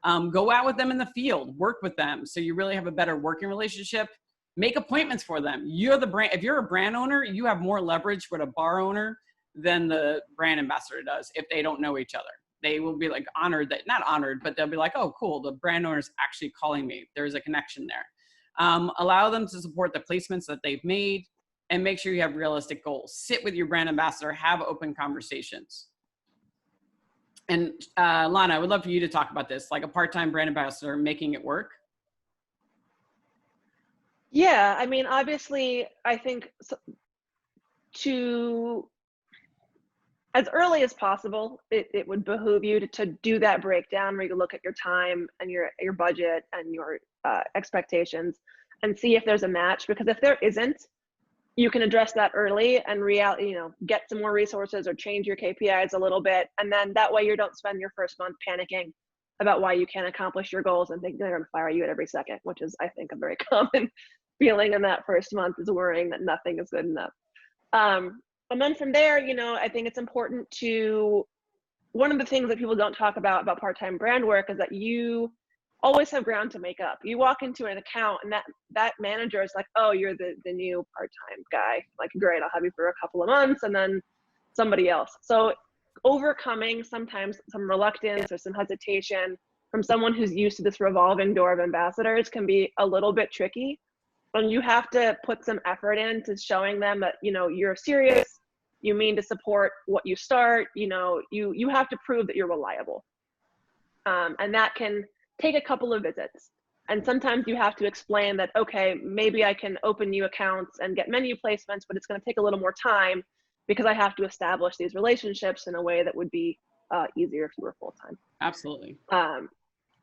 Go out with them in the field, work with them. So you really have a better working relationship. Make appointments for them. You're the brand. If you're a brand owner, you have more leverage with a bar owner than the brand ambassador does if they don't know each other. They will be like honored that, not honored, but they'll be like, oh, cool, the brand owner is actually calling me. There's a connection there. Allow them to support the placements that they've made and make sure you have realistic goals. Sit with your brand ambassador, have open conversations. And Lana, I would love for you to talk about this, like a part-time brand ambassador, making it work.
Yeah, I mean, obviously, I think as early as possible, it would behoove you to do that breakdown where you look at your time and your budget and your expectations and see if there's a match. Because if there isn't, you can address that early and get some more resources or change your KPIs a little bit. And then that way you don't spend your first month panicking about why you can't accomplish your goals and think they're going to fire you at every second, which is, I think, a very common feeling in that first month, is worrying that nothing is good enough. And then from there, I think it's important one of the things that people don't talk about part-time brand work is that you always have ground to make up. You walk into an account and that manager is like, oh, you're the new part-time guy. Like, great, I'll have you for a couple of months and then somebody else. So overcoming sometimes some reluctance or some hesitation from someone who's used to this revolving door of ambassadors can be a little bit tricky. And you have to put some effort into showing them that, you're serious, you mean to support what you start, you have to prove that you're reliable. And that can take a couple of visits. And sometimes you have to explain that, okay, maybe I can open new accounts and get menu placements, but it's going to take a little more time because I have to establish these relationships in a way that would be easier if you were full-time.
Absolutely.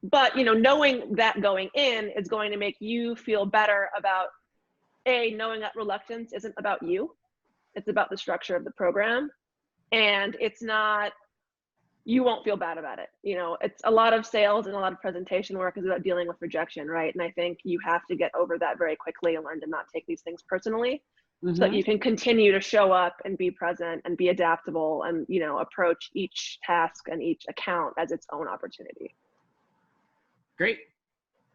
But, knowing that going in is going to make you feel better about, knowing that reluctance isn't about you. It's about the structure of the program. And you won't feel bad about it. It's a lot of sales and a lot of presentation work is about dealing with rejection, right? And I think you have to get over that very quickly and learn to not take these things personally, so that you can continue to show up and be present and be adaptable and, approach each task and each account as its own opportunity.
Great.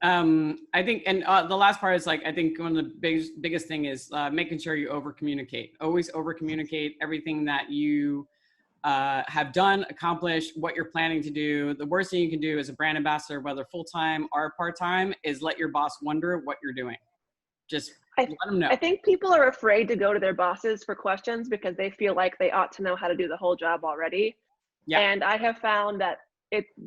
I think, and the last part is like, I think one of the biggest thing is making sure you over communicate. Always over communicate everything that you have done, accomplished, what you're planning to do. The worst thing you can do as a brand ambassador, whether full-time or part-time, is let your boss wonder what you're doing. Just let them know.
I think people are afraid to go to their bosses for questions because they feel like they ought to know how to do the whole job already. Yeah. And I have found that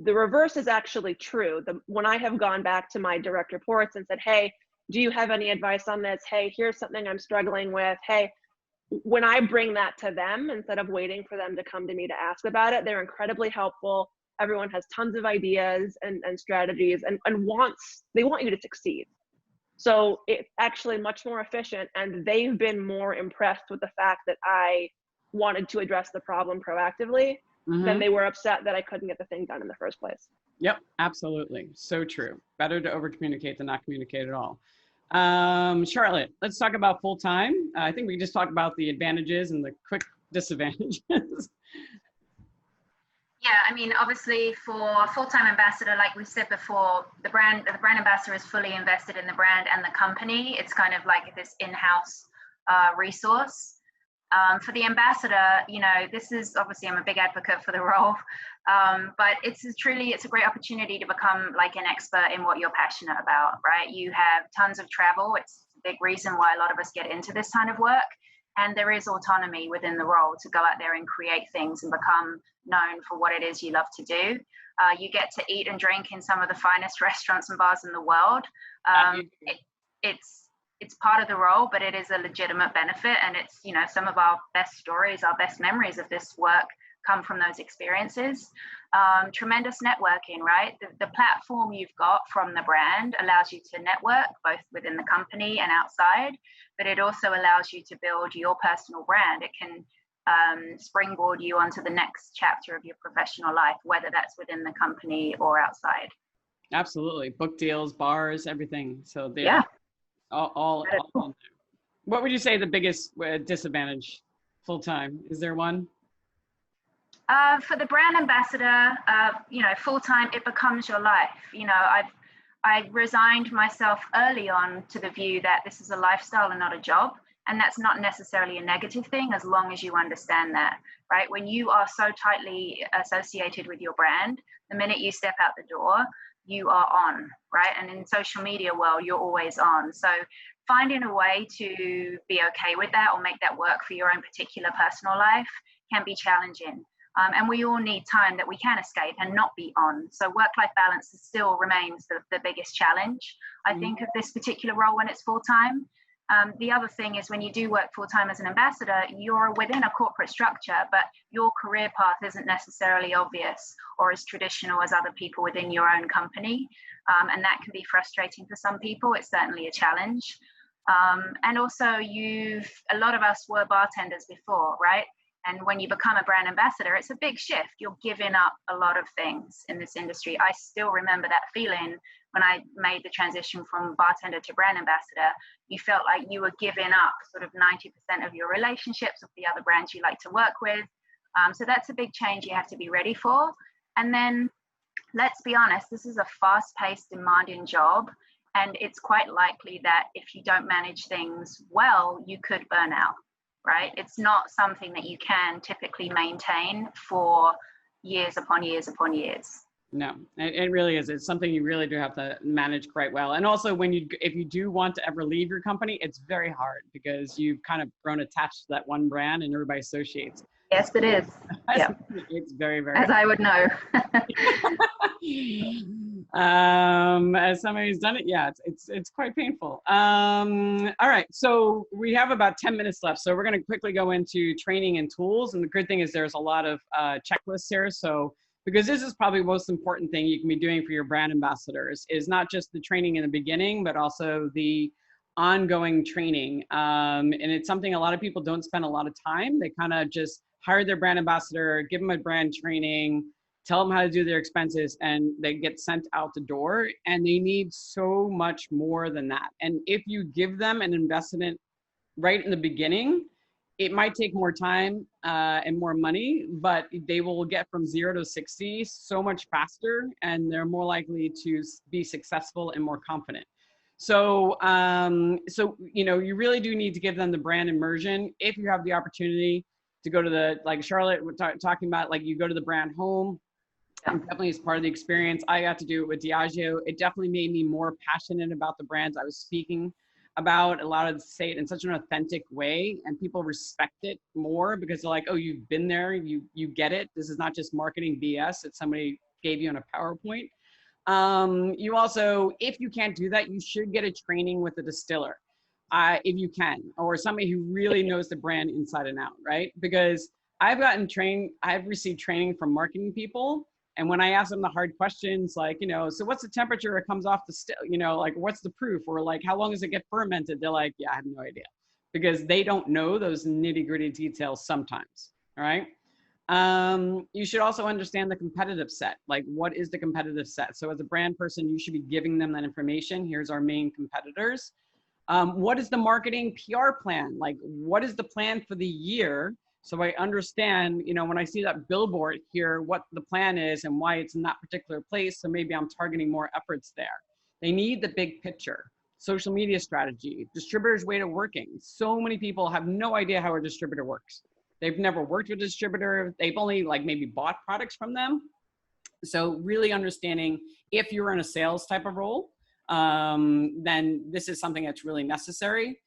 the reverse is actually true. When I have gone back to my direct reports and said, hey, do you have any advice on this? Hey, here's something I'm struggling with. Hey, when I bring that to them, instead of waiting for them to come to me to ask about it, they're incredibly helpful. Everyone has tons of ideas and strategies and they want you to succeed. So it's actually much more efficient, and they've been more impressed with the fact that I wanted to address the problem proactively than they were upset that I couldn't get the thing done in the first place.
Yep, absolutely. So true. Better to over communicate than not communicate at all. Charlotte, let's talk about full-time. I think we just talked about the advantages and the quick disadvantages.
Yeah, I mean, obviously for full-time ambassador, like we said before, the brand ambassador is fully invested in the brand and the company. It's kind of like this in-house resource. For the ambassador, you know, this is obviously, I'm a big advocate for the role, but it's a great opportunity to become like an expert in what you're passionate about, right? You have tons of travel. It's a big reason why a lot of us get into this kind of work. And there is autonomy within the role to go out there and create things and become known for what it is you love to do. You get to eat and drink in some of the finest restaurants and bars in the world. It's part of the role, but it is a legitimate benefit. And it's, you know, some of our best stories, our best memories of this work come from those experiences. Tremendous networking, right? The platform you've got from the brand allows you to network both within the company and outside, but it also allows you to build your personal brand. It can springboard you onto the next chapter of your professional life, whether that's within the company or outside.
Absolutely. Book deals, bars, everything. So they're
yeah,
all there. What would you say the biggest disadvantage full-time? Is there one?
For the brand ambassador, you know, full-time, it becomes your life. You know, I resigned myself early on to the view that this is a lifestyle and not a job. And that's not necessarily a negative thing as long as you understand that, right? When you are so tightly associated with your brand, the minute you step out the door, you are on, right? And in social media world, you're always on. So finding a way to be okay with that or make that work for your own particular personal life can be challenging. And we all need time that we can escape and not be on. So work-life balance still remains the biggest challenge, I think, of this particular role when it's full-time. The other thing is when you do work full-time as an ambassador, you're within a corporate structure, but your career path isn't necessarily obvious or as traditional as other people within your own company. And that can be frustrating for some people. It's certainly a challenge. And also a lot of us were bartenders before, right? And when you become a brand ambassador, it's a big shift. You're giving up a lot of things in this industry. I still remember that feeling when I made the transition from bartender to brand ambassador. You felt like you were giving up sort of 90% of your relationships with the other brands you like to work with. So that's a big change you have to be ready for. And then let's be honest, this is a fast-paced, demanding job. And it's quite likely that if you don't manage things well, you could burn out. Right? It's not something that you can typically maintain for years upon years upon years.
No, it really is. It's something you really do have to manage quite well. And also if you do want to ever leave your company, it's very hard because you've kind of grown attached to that one brand and everybody associates.
Yes, it is. Yeah.
It's very, very
As I would know.
As somebody who's done it, yeah, it's quite painful. All right, so we have about 10 minutes left, so we're going to quickly go into training and tools. And the good thing is there's a lot of checklists here. So because this is probably the most important thing you can be doing for your brand ambassadors is not just the training in the beginning, but also the ongoing training. And it's something a lot of people don't spend a lot of time. They kind of just hire their brand ambassador, give them a brand training, tell them how to do their expenses, and they get sent out the door. And they need so much more than that. And if you give them an investment right in the beginning, it might take more time and more money, but they will get from 0 to 60 so much faster, and they're more likely to be successful and more confident. So, you know, you really do need to give them the brand immersion. If you have the opportunity to go to like Charlotte, we're talking about, like you go to the brand home, and definitely as part of the experience. I got to do it with Diageo. It definitely made me more passionate about the brands I was speaking about. A lot of say it in such an authentic way, and people respect it more because they're like, oh, you've been there, you get it. This is not just marketing BS that somebody gave you on a PowerPoint. You also, if you can't do that, you should get a training with a distiller, if you can, or somebody who really knows the brand inside and out, right? Because I've received training from marketing people And when I ask them the hard questions, like, so what's the temperature it comes off the like, what's the proof? Or like, how long does it get fermented? They're like, yeah, I have no idea, because they don't know those nitty gritty details sometimes. All right. You should also understand the competitive set. Like, what is the competitive set? So as a brand person, you should be giving them that information. Here's our main competitors. What is the marketing PR plan? Like, what is the plan for the year? So I understand, when I see that billboard here, what the plan is and why it's in that particular place. So maybe I'm targeting more efforts there. They need the big picture. Social media strategy, distributor's way to working. So many people have no idea how a distributor works. They've never worked with a distributor. They've only like maybe bought products from them. So really understanding, if you're in a sales type of role, then this is something that's really necessary.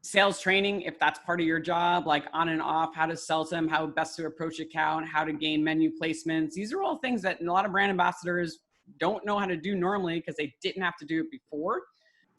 Sales training, if that's part of your job, like on and off, how to sell them, how best to approach account, how to gain menu placements. These are all things that a lot of brand ambassadors don't know how to do normally because they didn't have to do it before.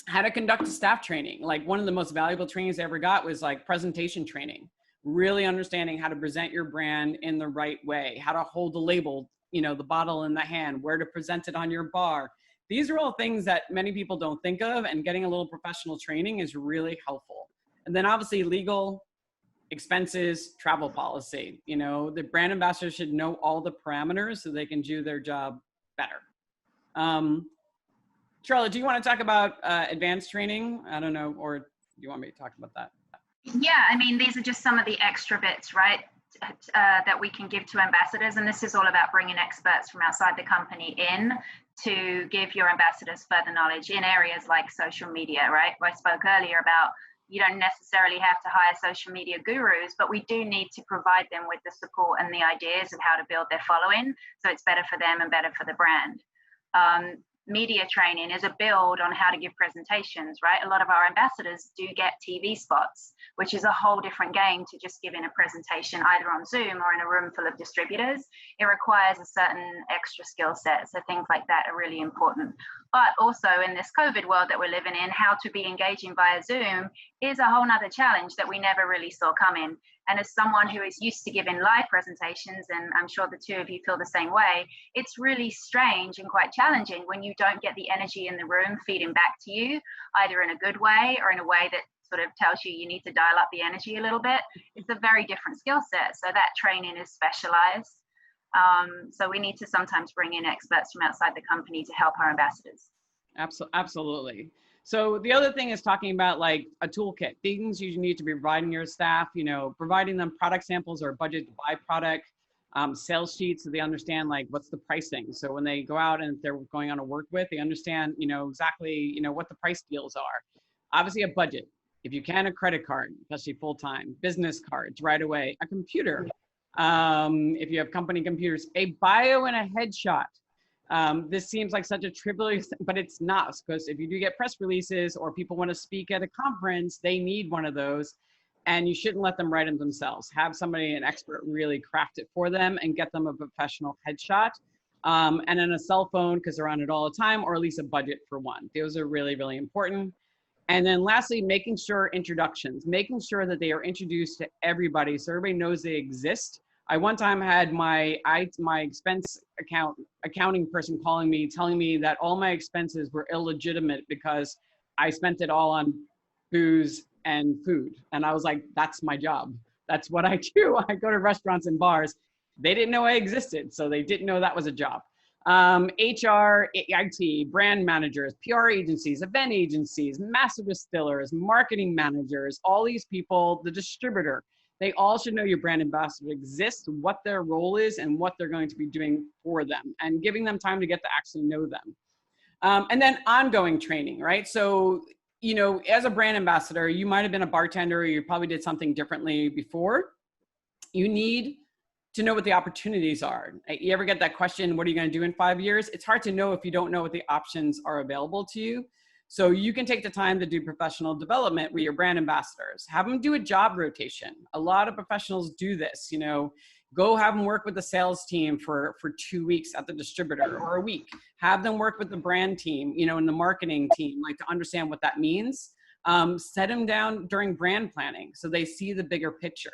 How to conduct a staff training. Like, one of the most valuable trainings I ever got was like presentation training, really understanding how to present your brand in the right way, how to hold the label, the bottle in the hand, where to present it on your bar. These are all things that many people don't think of, and getting a little professional training is really helpful. And then obviously legal, expenses, travel policy. The brand ambassador should know all the parameters so they can do their job better. Charlotte, do you want to talk about advanced training? I don't know, or do you want me to talk about that?
Yeah, I mean, these are just some of the extra bits, right, that we can give to ambassadors. And this is all about bringing experts from outside the company in to give your ambassadors further knowledge in areas like social media, right? I spoke earlier about, you don't necessarily have to hire social media gurus, but we do need to provide them with the support and the ideas of how to build their following, so it's better for them and better for the brand. Media training is a build on how to give presentations, right? A lot of our ambassadors do get TV spots, which is a whole different game to just giving a presentation either on Zoom or in a room full of distributors. It requires a certain extra skill set. So things like that are really important. But also in this COVID world that we're living in, how to be engaging via Zoom is a whole nother challenge that we never really saw coming. And as someone who is used to giving live presentations, and I'm sure the two of you feel the same way, it's really strange and quite challenging when you don't get the energy in the room feeding back to you, either in a good way or in a way that sort of tells you you need to dial up the energy a little bit. It's a very different skill set. So that training is specialized. So we need to sometimes bring in experts from outside the company to help our ambassadors.
Absolutely. So the other thing is talking about like a toolkit, things you need to be providing your staff, providing them product samples or budget to buy product, sales sheets, so they understand like what's the pricing. So when they go out and if they're going on a work with, they understand, exactly, what the price deals are. Obviously a budget. If you can, a credit card, especially full-time, business cards right away, a computer. If you have company computers, a bio and a headshot. This seems like such a trivial, but it's not, because if you do get press releases or people want to speak at a conference, they need one of those, and you shouldn't let them write them themselves. Have somebody, an expert, really craft it for them and get them a professional headshot, and then a cell phone because they're on it all the time, or at least a budget for one. Those are really, really important. And then lastly, making sure introductions, making sure that they are introduced to everybody so everybody knows they exist. I one time had my expense accounting person calling me, telling me that all my expenses were illegitimate because I spent it all on booze and food. And I was like, that's my job. That's what I do. I go to restaurants and bars. They didn't know I existed, so they didn't know that was a job. HR, IT, brand managers, PR agencies, event agencies, master distillers, marketing managers, all these people, the distributor, they all should know your brand ambassador exists, what their role is, and what they're going to be doing for them, and giving them time to get to actually know them. And then ongoing training, right? So, as a brand ambassador, you might have been a bartender, or you probably did something differently before. You need to know what the opportunities are. You ever get that question, what are you going to do in 5 years? It's hard to know if you don't know what the options are available to you. So you can take the time to do professional development with your brand ambassadors. Have them do a job rotation. A lot of professionals do this, go have them work with the sales team for 2 weeks at the distributor, or a week. Have them work with the brand team, and the marketing team, like, to understand what that means. Set them down during brand planning so they see the bigger picture.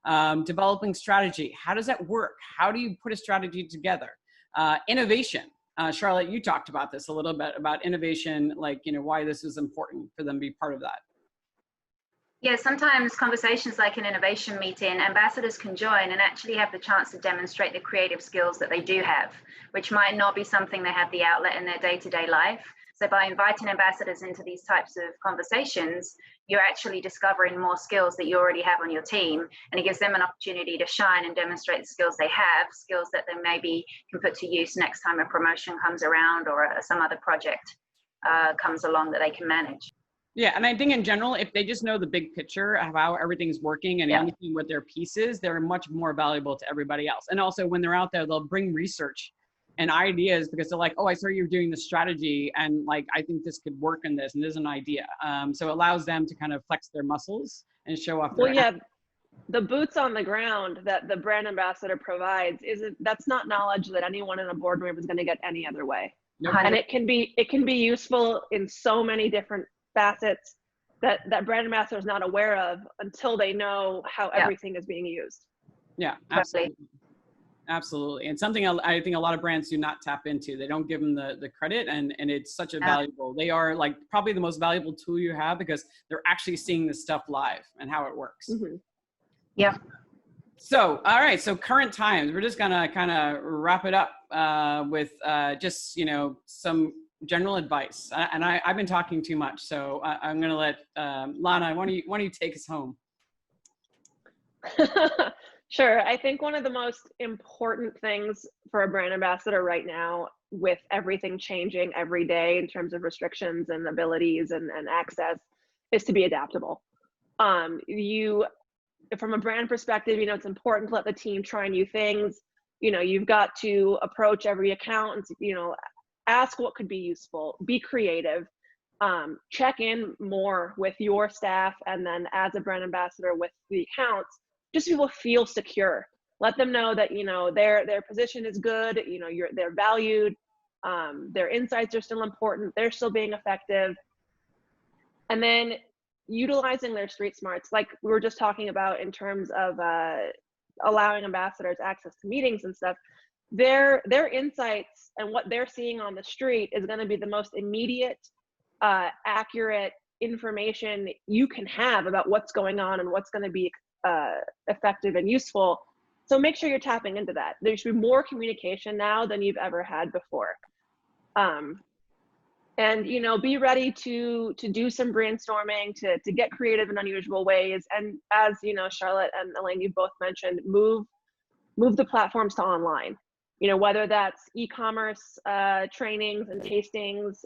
Developing strategy. How does that work? How do you put a strategy together? Innovation. Charlotte, you talked about this a little bit, about innovation, like, why this is important for them to be part of that.
Yeah, sometimes conversations like an innovation meeting, ambassadors can join and actually have the chance to demonstrate the creative skills that they do have, which might not be something they have the outlet in their day-to-day life. So by inviting ambassadors into these types of conversations, you're actually discovering more skills that you already have on your team, and it gives them an opportunity to shine and demonstrate the skills they have, skills that they maybe can put to use next time a promotion comes around or some other project comes along that they can manage.
Yeah, and I think in general, if they just know the big picture of how everything's working and understand what their piece is, they're much more valuable to everybody else. And also when they're out there, they'll bring research and ideas because they're like, oh, I saw you're doing this strategy and like, I think this could work in this and this is an idea. So it allows them to kind of flex their muscles and show off.
Well, yeah, the boots on the ground that the brand ambassador provides that's not knowledge that anyone in a boardroom is going to get any other way.
Nope.
And it can be useful in so many different facets that brand ambassador is not aware of until they know how everything is being used.
Yeah, absolutely. Absolutely. And something I think a lot of brands do not tap into. They don't give them the credit, and it's such a valuable, they are like probably the most valuable tool you have because they're actually seeing this stuff live and how it works.
Mm-hmm.
Yeah.
So, all right. So current times, we're just gonna kind of wrap it up with just, some general advice. And I've been talking too much, so I'm gonna let Lana, why don't you take us home?
Sure. I think one of the most important things for a brand ambassador right now, with everything changing every day in terms of restrictions and abilities and access, is to be adaptable. From a brand perspective, it's important to let the team try new things. You've got to approach every account and, ask what could be useful, be creative, check in more with your staff, and then as a brand ambassador with the accounts, just people feel secure. Let them know that, their position is good, they're valued, their insights are still important, they're still being effective. And then utilizing their street smarts, like we were just talking about in terms of allowing ambassadors access to meetings and stuff. Their insights and what they're seeing on the street is going to be the most immediate, accurate information you can have about what's going on and what's going to be effective and useful. So make sure you're tapping into that. There should be more communication now than you've ever had before. And be ready to do some brainstorming, to get creative in unusual ways. And as Charlotte and Elayne, you both mentioned, move the platforms to online. Whether that's e-commerce trainings and tastings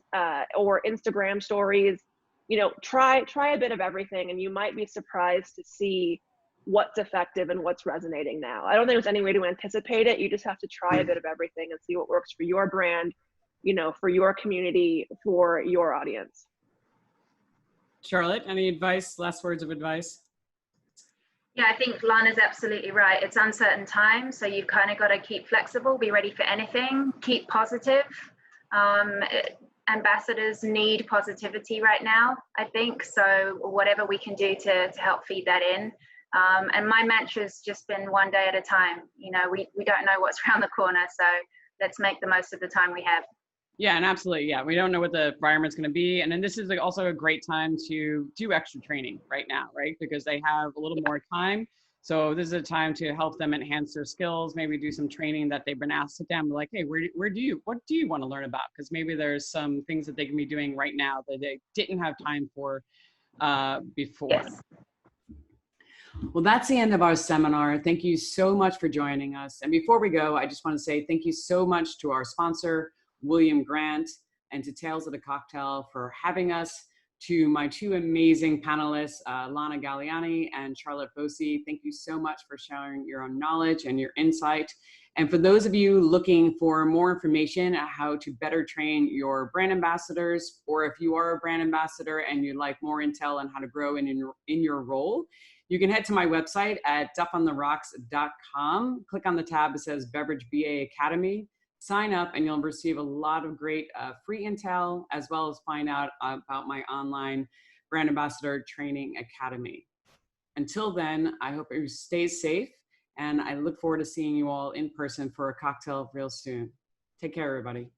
or Instagram stories, try a bit of everything, and you might be surprised to see what's effective and what's resonating now. I don't think there's any way to anticipate it. You just have to try a bit of everything and see what works for your brand, for your community, for your audience.
Charlotte, any advice, last words of advice?
Yeah, I think Lana's absolutely right. It's uncertain times, so you've kind of got to keep flexible, be ready for anything, keep positive. Ambassadors need positivity right now, I think. So whatever we can do to help feed that in. And my mantra's just been one day at a time. We don't know what's around the corner, so let's make the most of the time we have.
Yeah, and absolutely. Yeah, we don't know what the environment's going to be. And then this is also a great time to do extra training right now, right? Because they have a little more time. So this is a time to help them enhance their skills, maybe do some training that they've been asked to them. Like, hey, what do you want to learn about? Because maybe there's some things that they can be doing right now that they didn't have time for before.
Yes.
Well, that's the end of our seminar. Thank you so much for joining us. And before we go, I just want to say thank you so much to our sponsor, William Grant, and to Tales of the Cocktail for having us, to my two amazing panelists, Lana Gailani and Charlotte Voisey. Thank you so much for sharing your own knowledge and your insight. And for those of you looking for more information on how to better train your brand ambassadors, or if you are a brand ambassador and you'd like more intel on how to grow in your role, you can head to my website at duffontherocks.com. Click on the tab that says Beverage BA Academy. Sign up and you'll receive a lot of great free intel, as well as find out about my online Brand Ambassador Training Academy. Until then, I hope you stay safe, and I look forward to seeing you all in person for a cocktail real soon. Take care, everybody.